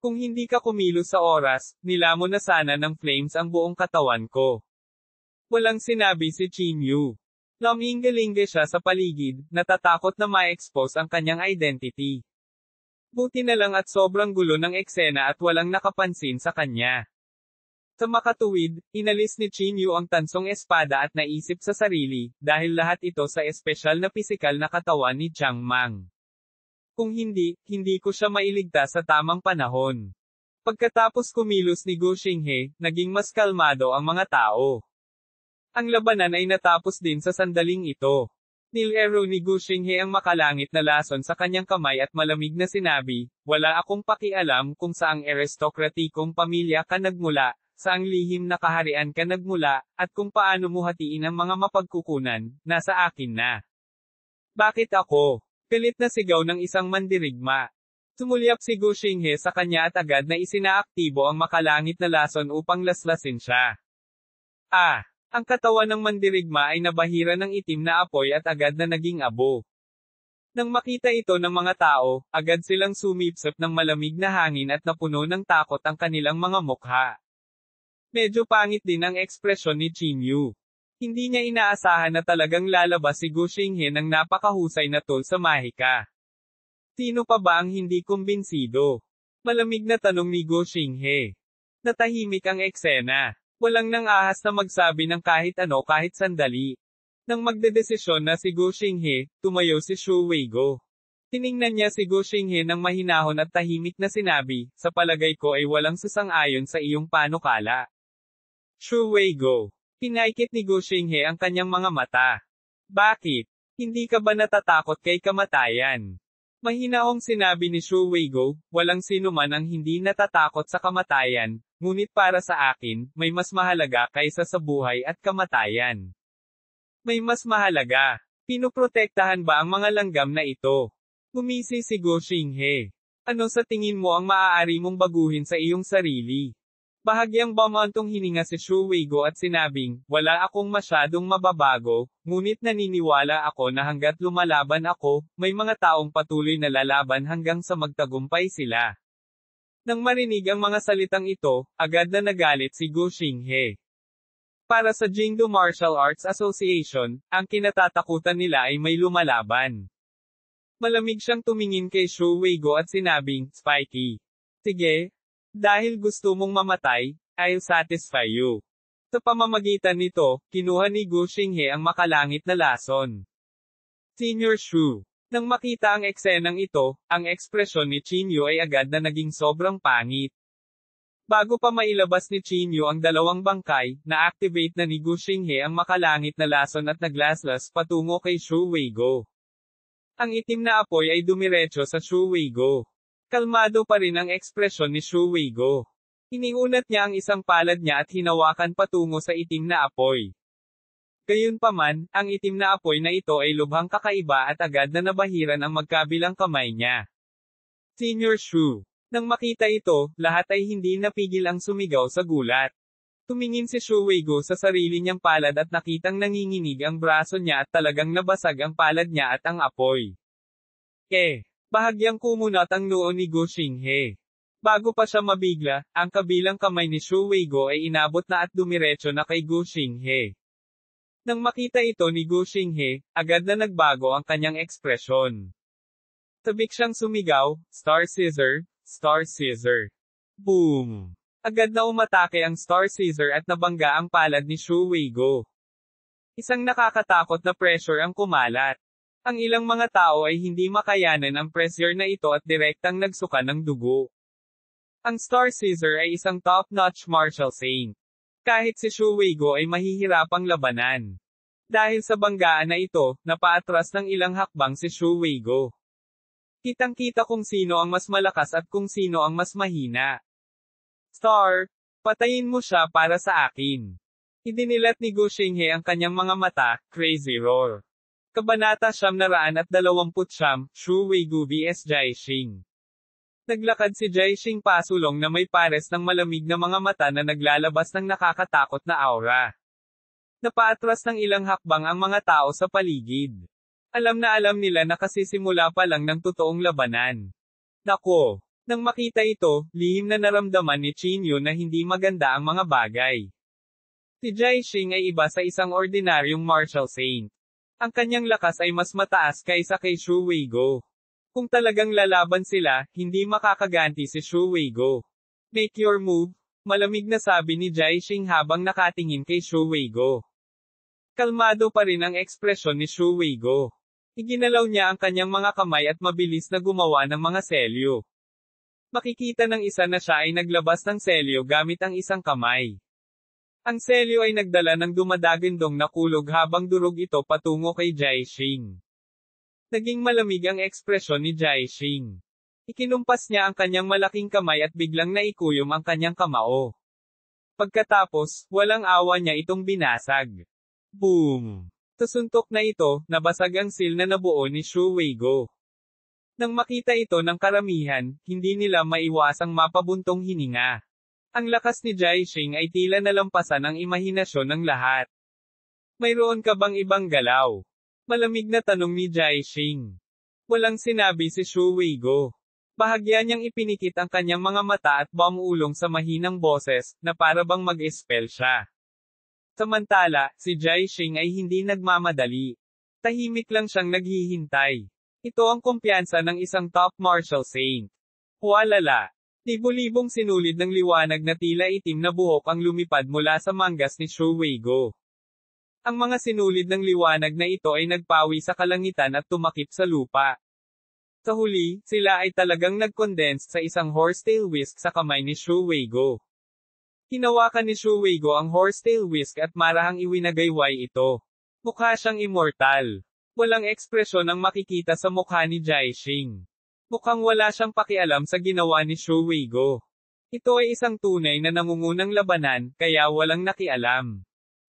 Kung hindi ka kumilos sa oras, nilamon na sana ng flames ang buong katawan ko." Walang sinabi si Qin Yu. Lumingalinga siya sa paligid, natatakot na ma-expose ang kanyang identity. Buti na lang at sobrang gulo ng eksena at walang nakapansin sa kanya. Sa makatuwid, inalis ni Qin Yu ang tansong espada at naisip sa sarili, dahil lahat ito sa espesyal na pisikal na katawan ni Chang Mang. Kung hindi ko siya mailigtas sa tamang panahon. Pagkatapos kumilos ni Gu Xinghe, naging mas kalmado ang mga tao. Ang labanan ay natapos din sa sandaling ito. Nilero ni Gu Xinghe ang makalangit na lason sa kanyang kamay at malamig na sinabi, "Wala akong pakialam kung saang aristokratikong pamilya ka nagmula, saang lihim na kaharian ka nagmula, at kung paano mo hatiin ang mga mapagkukunan, nasa akin na." "Bakit ako?" Galit na sigaw ng isang mandirigma. Sumulyap si Gu Xinghe sa kanya at agad na isinaaktibo ang makalangit na lason upang laslasin siya. Ang katawan ng mandirigma ay nabahira ng itim na apoy at agad na naging abo. Nang makita ito ng mga tao, agad silang sumipsip ng malamig na hangin at napuno ng takot ang kanilang mga mukha. Medyo pangit din ang ekspresyon ni Qin Yu. Hindi niya inaasahan na talagang lalabas si Gu Xinghe ng napakahusay na tool sa mahika. Sino pa ba ang hindi kumbinsido? Malamig na tanong ni Gu Xinghe. Natahimik ang eksena. Walang nang ahas na magsabi ng kahit ano kahit sandali. Nang magdedesisyon na si Gu Xinghe, tumayo si Xu Weigo. Tiningnan niya si Gu Xinghe ng mahinahon at tahimik na sinabi, "Sa palagay ko ay walang sasang-ayon sa iyong panukala." Xu Weigo. Pinaikit ni Gu Xinghe ang kanyang mga mata. "Bakit? Hindi ka ba natatakot kay kamatayan?" Mahinahong sinabi ni Xu Weigo, "Walang sino man ang hindi natatakot sa kamatayan, ngunit para sa akin, may mas mahalaga kaysa sa buhay at kamatayan." May mas mahalaga. Pinoprotektahan ba ang mga langgam na ito? Ngumisi si Gu Xinghe. Ano sa tingin mo ang maaari mong baguhin sa iyong sarili? Bahagyang bumantong hininga si Xu Weigo at sinabing, "Wala akong masyadong mababago, ngunit naniniwala ako na hanggat lumalaban ako, may mga taong patuloy na lalaban hanggang sa magtagumpay sila." Nang marinig ang mga salitang ito, agad na nagalit si Gu Xinghe. Para sa Jingdo Martial Arts Association, ang kinatatakutan nila ay may lumalaban. Malamig siyang tumingin kay Xu Weigo at sinabing, "Spiky. Sige. Dahil gusto mong mamatay, I'll satisfy you." Sa pamamagitan nito, kinuha ni Gu Xinghe ang makalangit na lason. Senior Xu. Nang makita ang eksenang ito, ang ekspresyon ni Qin Yu ay agad na naging sobrang pangit. Bago pa mailabas ni Qin Yu ang dalawang bangkay, na-activate na ni Gu Xinghe ang makalangit na lason at naglaslas patungo kay Xu Weigo. Ang itim na apoy ay dumiretso sa Xu Weigo. Kalmado pa rin ang ekspresyon ni Xu Weigo. Iniunat niya ang isang palad niya at hinawakan patungo sa itim na apoy. Gayunpaman, ang itim na apoy na ito ay lubhang kakaiba at agad na nabahiran ang magkabilang kamay niya. Senior Shu. Nang makita ito, lahat ay hindi napigil ang sumigaw sa gulat. Tumingin si Shu Weigo sa sarili niyang palad at nakitang nanginginig ang braso niya at talagang nabasag ang palad niya at ang apoy. Bahagyang kumunat ang noo ni Gu Xinghe. Bago pa siya mabigla, ang kabilang kamay ni Shu Weigo ay inabot na at dumiretso na kay Gu Xinghe. Nang makita ito ni Gu Xinghe, agad na nagbago ang kanyang ekspresyon. Sabik siyang sumigaw, Star Scissor, Star Scissor. Boom! Agad na umatake ang Star Scissor at nabangga ang palad ni Shu Weigo. Isang nakakatakot na pressure ang kumalat. Ang ilang mga tao ay hindi makayanan ang pressure na ito at direktang nagsuka ng dugo. Ang Star Scissor ay isang top-notch martial saint. Kahit si Shu Weigo ay mahihirapang labanan. Dahil sa banggaan na ito, napaatras ng ilang hakbang si Shu Weigo. Kitang-kita kung sino ang mas malakas at kung sino ang mas mahina. Star, patayin mo siya para sa akin. Idinilat ni Gu Xinghe ang kanyang mga mata, Crazy Roar. Kabanata 929, Shu Weigo vs Jiaxing. Naglakad si Jiaxing pasulong na may pares ng malamig na mga mata na naglalabas ng nakakatakot na aura. Napaatras ng ilang hakbang ang mga tao sa paligid. Alam na alam nila na kasisimula pa lang ng totoong labanan. Nako! Nang makita ito, lihim na naramdaman ni Qin Yun na hindi maganda ang mga bagay. Si Jiaxing ay iba sa isang ordinaryong martial saint. Ang kanyang lakas ay mas mataas kaysa kay Shu Weigo. Kung talagang lalaban sila, hindi makakaganti si Shu Weigo. Make your move, malamig na sabi ni Jiaxing habang nakatingin kay Shu Weigo. Kalmado pa rin ang ekspresyon ni Shu Weigo. Iginalaw niya ang kanyang mga kamay at mabilis na gumawa ng mga selyo. Makikita ng isa na siya ay naglabas ng selyo gamit ang isang kamay. Ang selyo ay nagdala ng dumadagandong na kulog habang durog ito patungo kay Jiaxing. Naging malamig ang ekspresyon ni Jiaxing. Ikinumpas niya ang kanyang malaking kamay at biglang naikuyom ang kanyang kamao. Pagkatapos, walang awa niya itong binasag. Boom! Sa suntok na ito, nabasag ang seal na nabuo ni Shu Weigo. Nang makita ito ng karamihan, hindi nila maiwasang mapabuntong hininga. Ang lakas ni Jiaxing ay tila nalampasan ang imahinasyon ng lahat. Mayroon ka bang ibang galaw? Malamig na tanong ni Jiaxing. Walang sinabi si Shu Weigo. Bahagya niyang ipinikit ang kanyang mga mata at bumulong sa mahinang boses, na para bang mag-espel siya. Samantala, si Jiaxing ay hindi nagmamadali. Tahimik lang siyang naghihintay. Ito ang kumpiyansa ng isang top martial saint. Hualala! Libo-libong sinulid ng liwanag na tila itim na buhok ang lumipad mula sa manggas ni Shu Weigo. Ang mga sinulid ng liwanag na ito ay nagpawi sa kalangitan at tumakip sa lupa. Sa huli, sila ay talagang nag-condense sa isang horsetail whisk sa kamay ni Shu Weigo. Hinawakan ni Shu Weigo ang horsetail whisk at marahang iwinagayway ito. Mukha siyang immortal. Walang ekspresyon ang makikita sa mukha ni Jiaxing. Mukhang wala siyang pakialam sa ginawa ni Shu Weigo. Ito ay isang tunay na nangungunang labanan, kaya walang nakialam.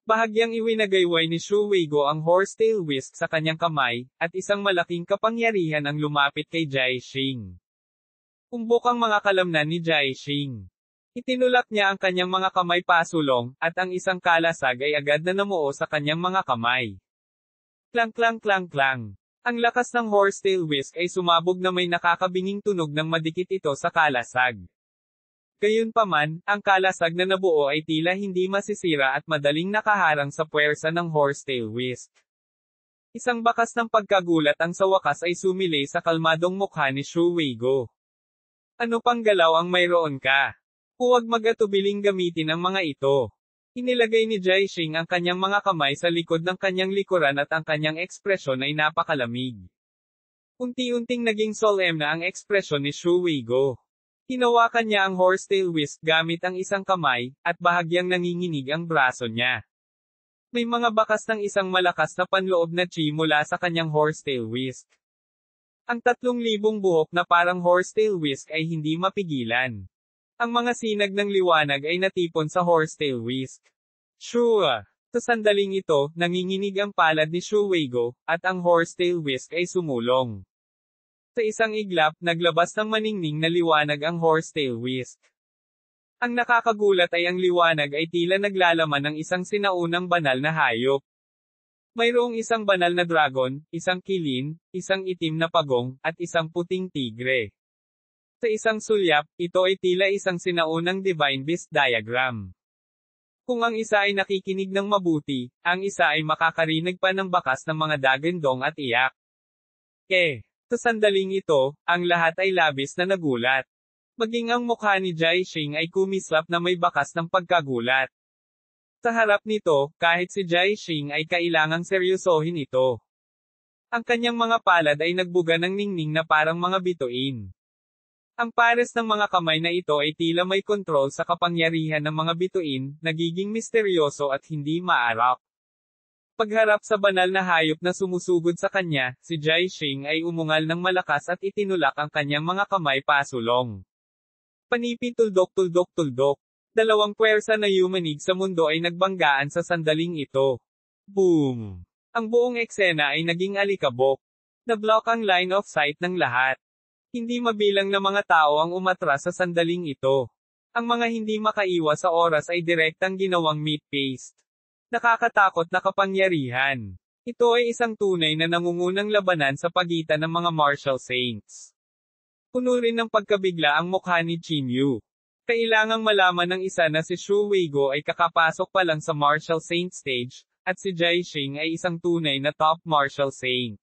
Bahagyang iwinagayway ni Shu Weigo ang horsetail whisk sa kanyang kamay, at isang malaking kapangyarihan ang lumapit kay Jiaxing. Umbok ang mga kalamnan ni Jiaxing. Itinulak niya ang kanyang mga kamay pasulong, at ang isang kalasag ay agad na namuo sa kanyang mga kamay. Klang klang klang klang. Ang lakas ng horsetail whisk ay sumabog na may nakakabinging tunog ng madikit ito sa kalasag. Gayunpaman, ang kalasag na nabuo ay tila hindi masisira at madaling nakaharang sa puwersa ng horsetail whisk. Isang bakas ng pagkagulat ang sa wakas ay sumilay sa kalmadong mukha ni Shu Weigo. Ano pang galaw ang mayroon ka? Huwag mag-atubiling gamitin ang mga ito. Inilagay ni Jiaxing ang kanyang mga kamay sa likod ng kanyang likuran at ang kanyang ekspresyon ay napakalamig. Unti-unting naging solemn na ang ekspresyon ni Shu Weigo. Hinawakan niya ang horsetail whisk gamit ang isang kamay, at bahagyang nanginginig ang braso niya. May mga bakas ng isang malakas na panloob na chi mula sa kanyang horsetail whisk. Ang 3,000 buhok na parang horsetail whisk ay hindi mapigilan. Ang mga sinag ng liwanag ay natipon sa horsetail whisk. Shua! Sa sandaling ito, nanginginig ang palad ni Shuweigo, at ang horsetail whisk ay sumulong. Sa isang iglap, naglabas ng maningning na liwanag ang horsetail whisk. Ang nakakagulat ay ang liwanag ay tila naglalaman ng isang sinaunang banal na hayop. Mayroong isang banal na dragon, isang kilin, isang itim na pagong, at isang puting tigre. Sa isang sulyap, ito ay tila isang sinaunang divine beast diagram. Kung ang isa ay nakikinig ng mabuti, ang isa ay makakarinig pa ng bakas ng mga dagandong at iyak. Sa sandaling ito, ang lahat ay labis na nagulat. Maging ang mukha ni Jaixing ay kumislap na may bakas ng pagkagulat. Sa harap nito, kahit si Jaixing ay kailangang seryosohin ito. Ang kanyang mga palad ay nagbuga ng ningning na parang mga bituin. Ang pares ng mga kamay na ito ay tila may kontrol sa kapangyarihan ng mga bituin, nagiging misteryoso at hindi maarap. Pagharap sa banal na hayop na sumusugod sa kanya, si Jaixing ay umungal ng malakas at itinulak ang kanyang mga kamay pasulong. Panipi tuldok-tuldok-tuldok. Dalawang puwersa na yumanig sa mundo ay nagbanggaan sa sandaling ito. Boom! Ang buong eksena ay naging alikabok. Nablock ang line of sight ng lahat. Hindi mabilang na mga tao ang umatras sa sandaling ito. Ang mga hindi makaiwas sa oras ay direktang ginawang meat paste. Nakakatakot na kapangyarihan. Ito ay isang tunay na nangungunang labanan sa pagitan ng mga martial saints. Puno rin ng pagkabigla ang mukha ni Qingyu. Kailangang malaman ng isa na si Shuweigo ay kakapasok pa lang sa martial saint stage, at si Jaixing ay isang tunay na top martial saint.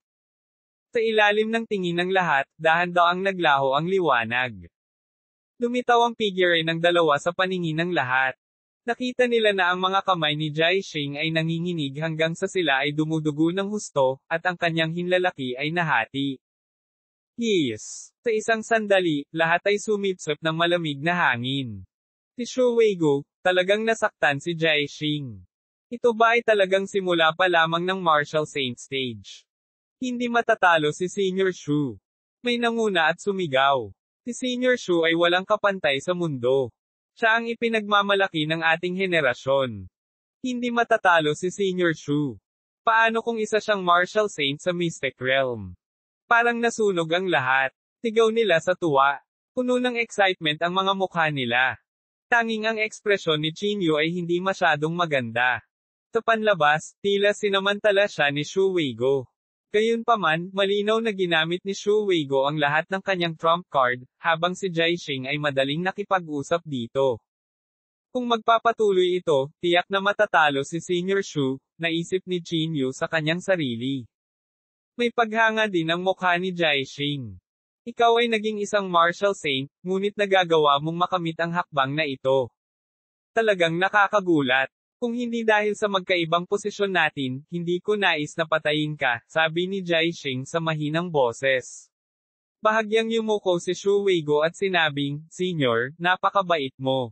Sa ilalim ng tingin ng lahat, dahan-daang naglaho ang liwanag. Lumitaw ang figure ng dalawa sa paningin ng lahat. Nakita nila na ang mga kamay ni Jaixing ay nanginginig hanggang sa sila ay dumudugo ng husto, at ang kanyang hinlalaki ay nahati. Yes! Sa isang sandali, lahat ay sumipsop ng malamig na hangin. Si Shuweigo, talagang nasaktan si Jaixing. Ito ba ay talagang simula pa lamang ng martial saint stage? Hindi matatalo si Senior Shu. May nanguna at sumigaw. Si Senior Shu ay walang kapantay sa mundo. Siya ang ipinagmamalaki ng ating henerasyon. Hindi matatalo si Senior Shu. Paano kung isa siyang martial saint sa Mystic Realm? Parang nasunog ang lahat. Sigaw nila sa tuwa. Puno ng excitement ang mga mukha nila. Tanging ang ekspresyon ni Qingyu ay hindi masyadong maganda. Sa panlabas, tila sinamantala siya ni Shuweigo. Gayunpaman, malinaw na ginamit ni Shuweigo ang lahat ng kanyang trump card, habang si Jaixing ay madaling nakipag-usap dito. Kung magpapatuloy ito, tiyak na matatalo si Senior Shu, naisip ni Qingyu sa kanyang sarili. May paghanga din ang mukha ni Jaixing. Ikaw ay naging isang martial saint, ngunit nagagawa mong makamit ang hakbang na ito. Talagang nakakagulat. Kung hindi dahil sa magkaibang posisyon natin, hindi ko nais na patayin ka, sabi ni Jaixing sa mahinang boses. Bahagyang yumuko si Shuweigo at sinabing, Senior, napakabait mo.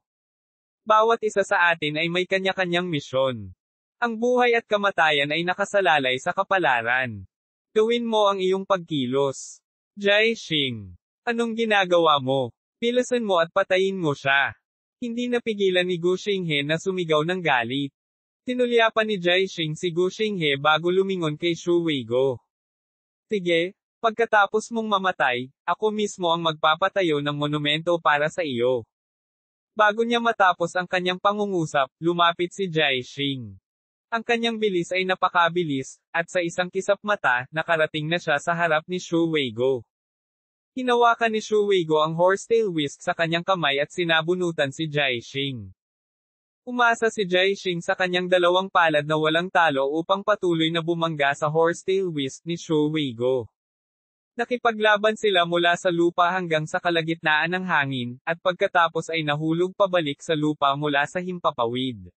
Bawat isa sa atin ay may kanya-kanyang misyon. Ang buhay at kamatayan ay nakasalalay sa kapalaran. Gawin mo ang iyong pagkilos. Jaixing, anong ginagawa mo? Pilasan mo at patayin mo siya. Hindi napigilan ni Gu Xinghe na sumigaw ng galit. Tinulyapan ni Jaixing si Gu Xinghe bago lumingon kay Shuweigo. Sige, pagkatapos mong mamatay, ako mismo ang magpapatayo ng monumento para sa iyo. Bago niya matapos ang kanyang pangungusap, lumapit si Jaixing. Ang kanyang bilis ay napakabilis, at sa isang kisap mata, nakarating na siya sa harap ni Shuweigo. Hinawakan ni Shuweigo ang horsetail whisk sa kanyang kamay at sinabunutan si Jaixing. Umasa si Jaixing sa kanyang dalawang palad na walang talo upang patuloy na bumangga sa horsetail whisk ni Shuweigo. Nakipaglaban sila mula sa lupa hanggang sa kalagitnaan ng hangin, at pagkatapos ay nahulog pabalik sa lupa mula sa himpapawid.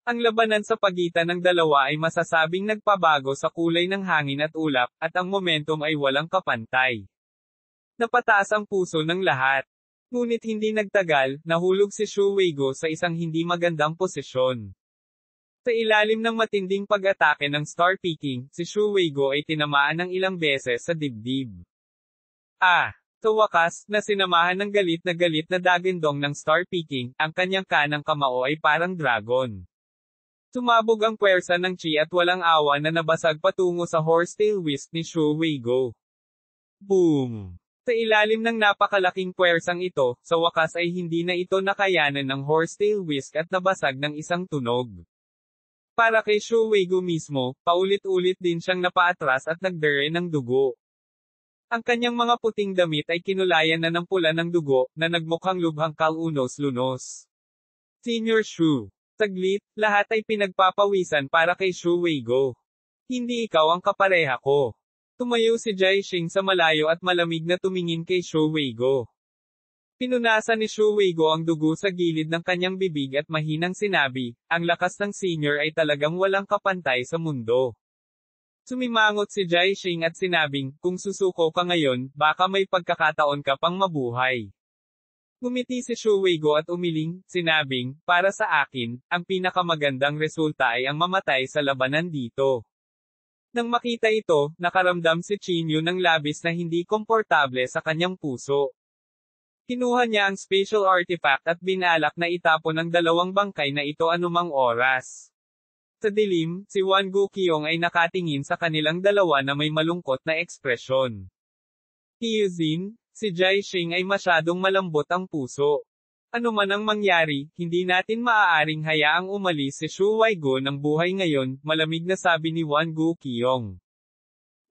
Ang labanan sa pagitan ng dalawa ay masasabing nagpabago sa kulay ng hangin at ulap, at ang momentum ay walang kapantay. Napataas ang puso ng lahat. Ngunit hindi nagtagal, nahulog si Shuweigo sa isang hindi magandang posisyon. Sa ilalim ng matinding pag-atake ng Star Peking, si Shuweigo ay tinamaan ng ilang beses sa dibdib. Sa wakas, na sinamahan ng galit na dagindong ng Star Peking, ang kanyang kanang kamao ay parang dragon. Sumabog ang puwersa ng Chi at walang awa na nabasag patungo sa horsetail whisk ni Shu Weigo. Boom! Sa ilalim ng napakalaking puwersang ito, sa wakas ay hindi na ito nakayanan ng horsetail whisk at nabasag ng isang tunog. Para kay Shu Weigo mismo, paulit-ulit din siyang napaatras at nagdere ng dugo. Ang kanyang mga puting damit ay kinulayan na ng pula ng dugo, na nagmukhang lubhang kalunos-lunos. Senior Shu. Saglit, lahat ay pinagpapawisan para kay Shu Weigo. Hindi ikaw ang kapareha ko. Tumayo si Jai Xing sa malayo at malamig na tumingin kay Shu Weigo. Pinunasan ni Shu Weigo ang dugo sa gilid ng kanyang bibig at mahinang sinabi, ang lakas ng senior ay talagang walang kapantay sa mundo. Sumimangot si Jai Xing at sinabing, kung susuko ka ngayon, baka may pagkakataon ka pang mabuhay. Ngumiti si Shu Weigo at umiling, sinabing, para sa akin, ang pinakamagandang resulta ay ang mamatay sa labanan dito. Nang makita ito, nakaramdam si Qin Yu ng labis na hindi komportable sa kanyang puso. Kinuha niya ang special artifact at binalak na itapon ang dalawang bangkay na ito anumang oras. Sa dilim, si Wan Guqiong ay nakatingin sa kanilang dalawa na may malungkot na ekspresyon. Tiyuzin, si Jai Xing ay masyadong malambot ang puso. Ano man ang mangyari, hindi natin maaaring hayaang umalis si Shu Weigo ng buhay ngayon, malamig na sabi ni Wan Guqiong.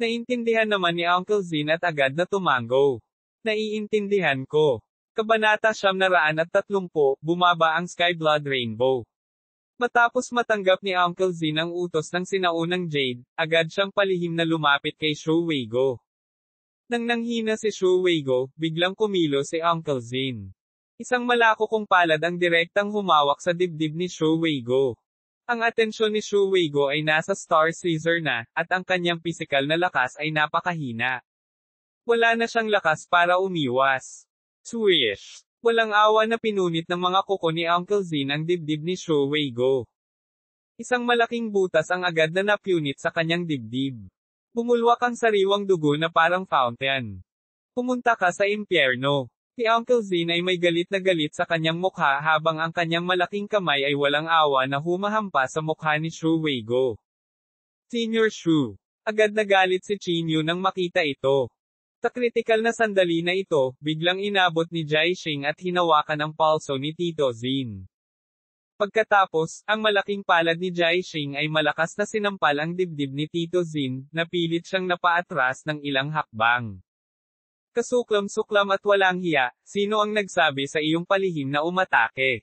Naintindihan naman ni Uncle Zin at agad na tumango. Naiintindihan ko. Kabanata 930, bumaba ang Sky Blood Rainbow. Matapos matanggap ni Uncle Zin ang utos ng sinaunang Jade, agad siyang palihim na lumapit kay Shu Weigo. Nang nanghina si Shu Weigo, biglang kumilo si Uncle Zin. Isang malakukong palad ang direktang humawak sa dibdib ni Shu Weigo. Ang atensyon ni Shu Weigo ay nasa Star Caesar na, at ang kanyang pisikal na lakas ay napakahina. Wala na siyang lakas para umiwas. Swish! Walang awa na pinunit ng mga kuko ni Uncle Zin ang dibdib ni Shu Weigo. Isang malaking butas ang agad na napunit sa kanyang dibdib. Bumulwak ang sariwang dugo na parang fountain. Pumunta ka sa impyerno. Si Uncle Zin ay may galit na galit sa kanyang mukha habang ang kanyang malaking kamay ay walang awa na humahampas sa mukha ni Shu Weigo. Senior Shu. Agad nagalit si Qin Yu nang makita ito. Sa kritikal na sandali na ito, biglang inabot ni Jai Xing at hinawakan ang palso ni Tito Zin. Pagkatapos, ang malaking palad ni Jai Xing ay malakas na sinampal ang dibdib ni Tito Zin, na pilit siyang napaatras ng ilang hakbang. Kasuklam-suklam at walang hiya, sino ang nagsabi sa iyong palihim na umatake?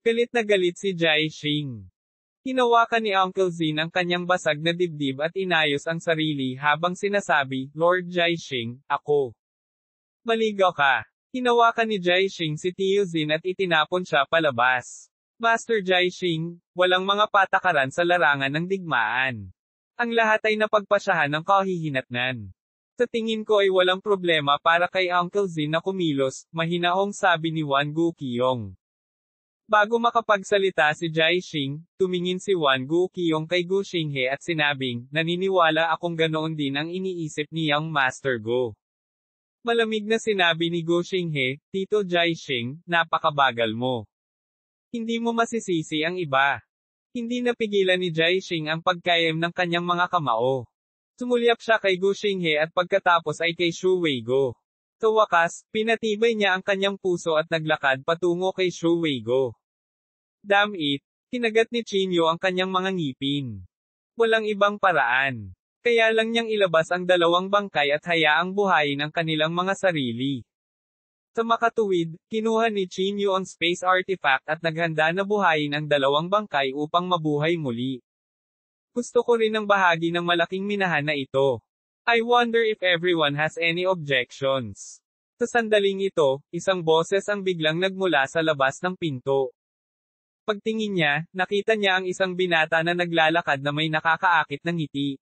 Galit na galit si Jai Xing. Hinawakan ni Uncle Zin ang kanyang basag na dibdib at inayos ang sarili habang sinasabi, Lord Jai Xing, ako. Maligaw ka. Hinawakan ni Jai Xing si Tio Zin at itinapon siya palabas. Master Jai Xing, walang mga patakaran sa larangan ng digmaan. Ang lahat ay napagpasyahan ng kahihinatnan. Sa tingin ko ay walang problema para kay Uncle Zin na kumilos, mahinahong sabi ni Wan Guqiong. Bago makapagsalita si Jai Xing, tumingin si Wan Guqiong kay Gu Xinghe at sinabing, naniniwala akong ganoon din ang iniisip ni Young Master Go. Malamig na sinabi ni Gu Xinghe, Tito Jai Xing, napakabagal mo. Hindi mo masisisi ang iba. Hindi napigilan ni Jai Xing ang pagkayam ng kanyang mga kamao. Sumulyap siya kay Gu Xinghe at pagkatapos ay kay Shu Weigo. Sa wakas, pinatibay niya ang kanyang puso at naglakad patungo kay Shu Weigo. Damn it! Kinagat ni Qin Yu ang kanyang mga ngipin. Walang ibang paraan. Kaya lang niyang ilabas ang dalawang bangkay at hayaang buhayin ang kanilang mga sarili. Sa makatuwid, kinuha ni Qin Yu ang space artifact at naghanda na buhayin ang dalawang bangkay upang mabuhay muli. Gusto ko rin ang bahagi ng malaking minahan na ito. I wonder if everyone has any objections. Sa sandaling ito, isang boses ang biglang nagmula sa labas ng pinto. Pagtingin niya, nakita niya ang isang binata na naglalakad na may nakakaakit na ngiti.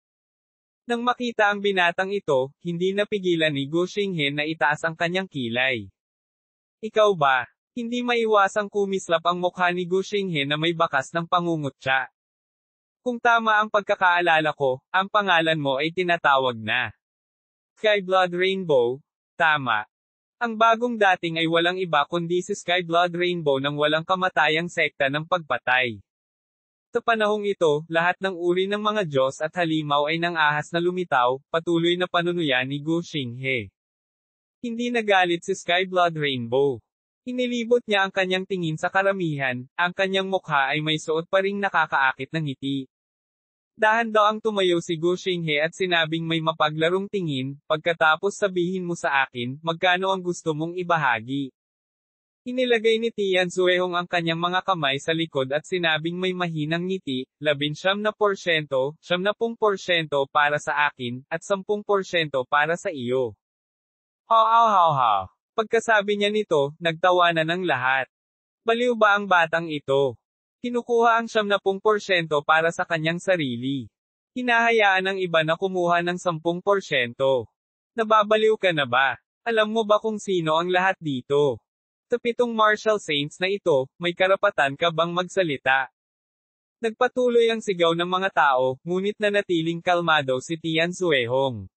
Nang makita ang binatang ito, hindi napigilan ni Gu Xinghe na itaas ang kanyang kilay. Ikaw ba? Hindi maiwasang kumislap ang mukha ni Gu Xinghe na may bakas ng pangungutya. Kung tama ang pagkakaalala ko, ang pangalan mo ay tinatawag na Sky Blood Rainbow. Tama. Ang bagong dating ay walang iba kundi si Skyblood Rainbow ng walang kamatayang sekta ng pagpatay. Sa panahong ito, lahat ng uri ng mga Diyos at halimaw ay nang ahas na lumitaw, patuloy na panunuyan ni Gu Xinghe. Hindi nagalit si Skyblood Rainbow. Inilibot niya ang kanyang tingin sa karamihan, ang kanyang mukha ay may suot pa ring nakakaakit ng ngiti. Dahan-daang tumayo si Gu Xinghe at sinabing may mapaglarong tingin, pagkatapos sabihin mo sa akin, magkano ang gusto mong ibahagi. Inilagay ni Tian Zuehong ang kanyang mga kamay sa likod at sinabing may mahinang ngiti, 19%, 70% para sa akin, at 10% para sa iyo. Ha. Pagkasabi niya nito, nagtawanan ng lahat. Baliw ba ang batang ito? Kinukuha ang 70% para sa kanyang sarili. Hinahayaan ng iba na kumuha ng 10%. Nababaliw ka na ba? Alam mo ba kung sino ang lahat dito? Sa 7 martial saints na ito, may karapatan ka bang magsalita? Nagpatuloy ang sigaw ng mga tao, ngunit nanatiling kalmado si Tian Zuehong.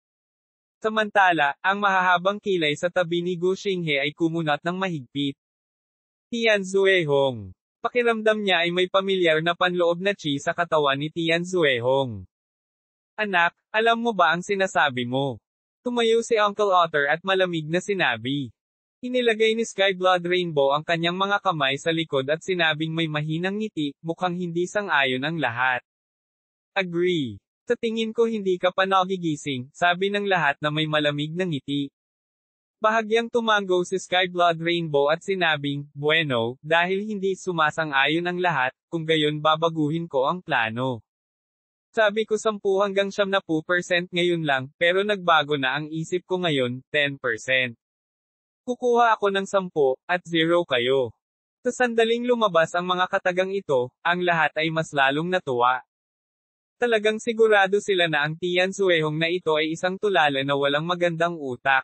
Samantala, ang mahahabang kilay sa tabi ni Gu Xinghe ay kumunat ng mahigpit. Tian Zuehong. Pakiramdam niya ay may pamilyar na panloob na chi sa katawan ni Tian Zuehong. Anak, alam mo ba ang sinasabi mo? Tumayo si Uncle Otter at malamig na sinabi. Inilagay ni Skyblood Rainbow ang kanyang mga kamay sa likod at sinabing may mahinang ngiti, mukhang hindi sang-ayon ang lahat. Agree. Sa tingin ko hindi ka pa nagigising, sabi ng lahat na may malamig na ngiti. Bahagyang tumango si Skyblood Rainbow at sinabing, bueno, dahil hindi sumasang-ayon ang lahat, kung gayon babaguhin ko ang plano. Sabi ko 10 hanggang 70% ngayon lang, pero nagbago na ang isip ko ngayon, 10%. Kukuha ako ng 10, at 0 kayo. Sa sandaling lumabas ang mga katagang ito, ang lahat ay mas lalong natuwa. Talagang sigurado sila na ang Tian Zuehong na ito ay isang tulala na walang magandang utak.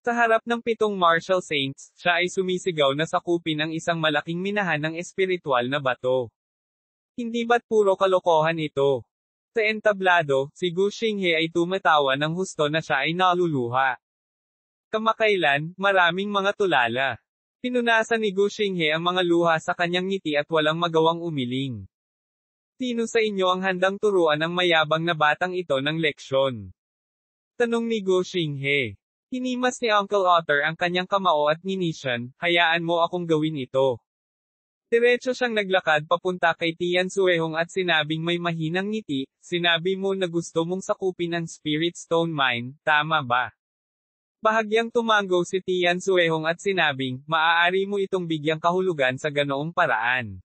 Sa harap ng 7 martial saints, siya ay sumisigaw na sakupin ang isang malaking minahan ng espiritual na bato. Hindi ba't puro kalokohan ito? Sa entablado, si Gu Xinghe ay tumatawa ng husto na siya ay naluluha. Kamakailan, maraming mga tulala. Pinunasan ni Gu Xinghe ang mga luha sa kanyang ngiti at walang magawang umiling. Sino sa inyo ang handang turuan ang mayabang na batang ito ng leksyon? Tanong ni Gu Xinghe. Hinimas ni Uncle Otter ang kanyang kamao at nginisyan, hayaan mo akong gawin ito. Diretso siyang naglakad papunta kay Tian Zuehong at sinabing may mahinang ngiti, sinabi mo na gusto mong sakupin ang Spirit Stone Mine, tama ba? Bahagyang tumango si Tian Zuehong at sinabing, maaari mo itong bigyang kahulugan sa ganoong paraan.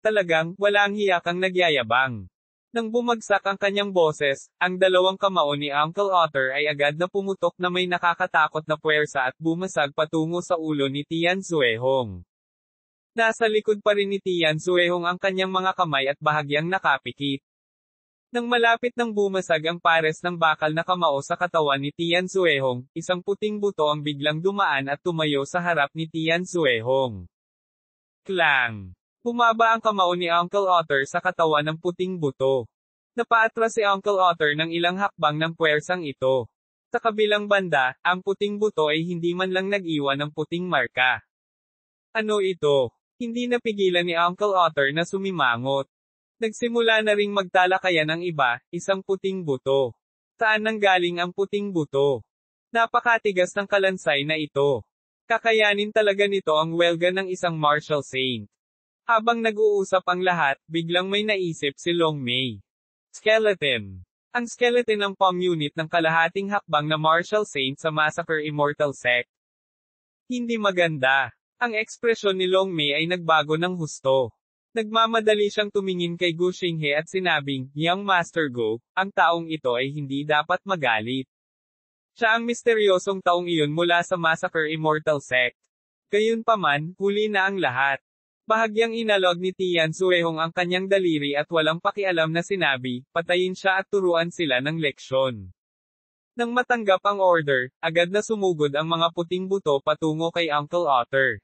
Talagang, walang hiyakang nagyayabang. Nang bumagsak ang kanyang boses, ang dalawang kamao ni Uncle Otter ay agad na pumutok na may nakakatakot na puwersa at bumasag patungo sa ulo ni Tian Zuehong. Nasa likod pa rin ni Tian Zuehong ang kanyang mga kamay at bahagyang nakapikit. Nang malapit nang bumasag ang pares ng bakal na kamao sa katawan ni Tian Zuehong, isang puting buto ang biglang dumaan at tumayo sa harap ni Tian Zuehong. Klang! Bumaba ang kamao ni Uncle Otter sa katawan ng puting buto. Napaatras si Uncle Otter ng ilang hakbang ng puwersang ito. Sa kabilang banda, ang puting buto ay hindi man lang nag-iwan ng puting marka. Ano ito? Hindi napigilan ni Uncle Otter na sumimangot. Nagsimula na ring magtalakayan ang iba, isang puting buto. Saan nanggaling ang puting buto? Napakatigas ng kalansay na ito. Kakayanin talaga nito ang welga ng isang martial saint. Habang nag-uusap ang lahat, biglang may naisip si Long Mei. Skeleton. Ang skeleton ang palm unit ng kalahating hakbang na martial saint sa Massacre Immortal Sect. Hindi maganda. Ang ekspresyon ni Long Mei ay nagbago ng husto. Nagmamadali siyang tumingin kay Gu Xinghe at sinabing, Young Master Gu, ang taong ito ay hindi dapat magalit. Siya ang misteryosong taong iyon mula sa Massacre Immortal Sect. Gayunpaman, huli na ang lahat. Bahagyang inalog ni Tian Zuehong ang kanyang daliri at walang pakialam na sinabi, patayin siya at turuan sila ng leksyon. Nang matanggap ang order, agad na sumugod ang mga puting buto patungo kay Uncle Otter.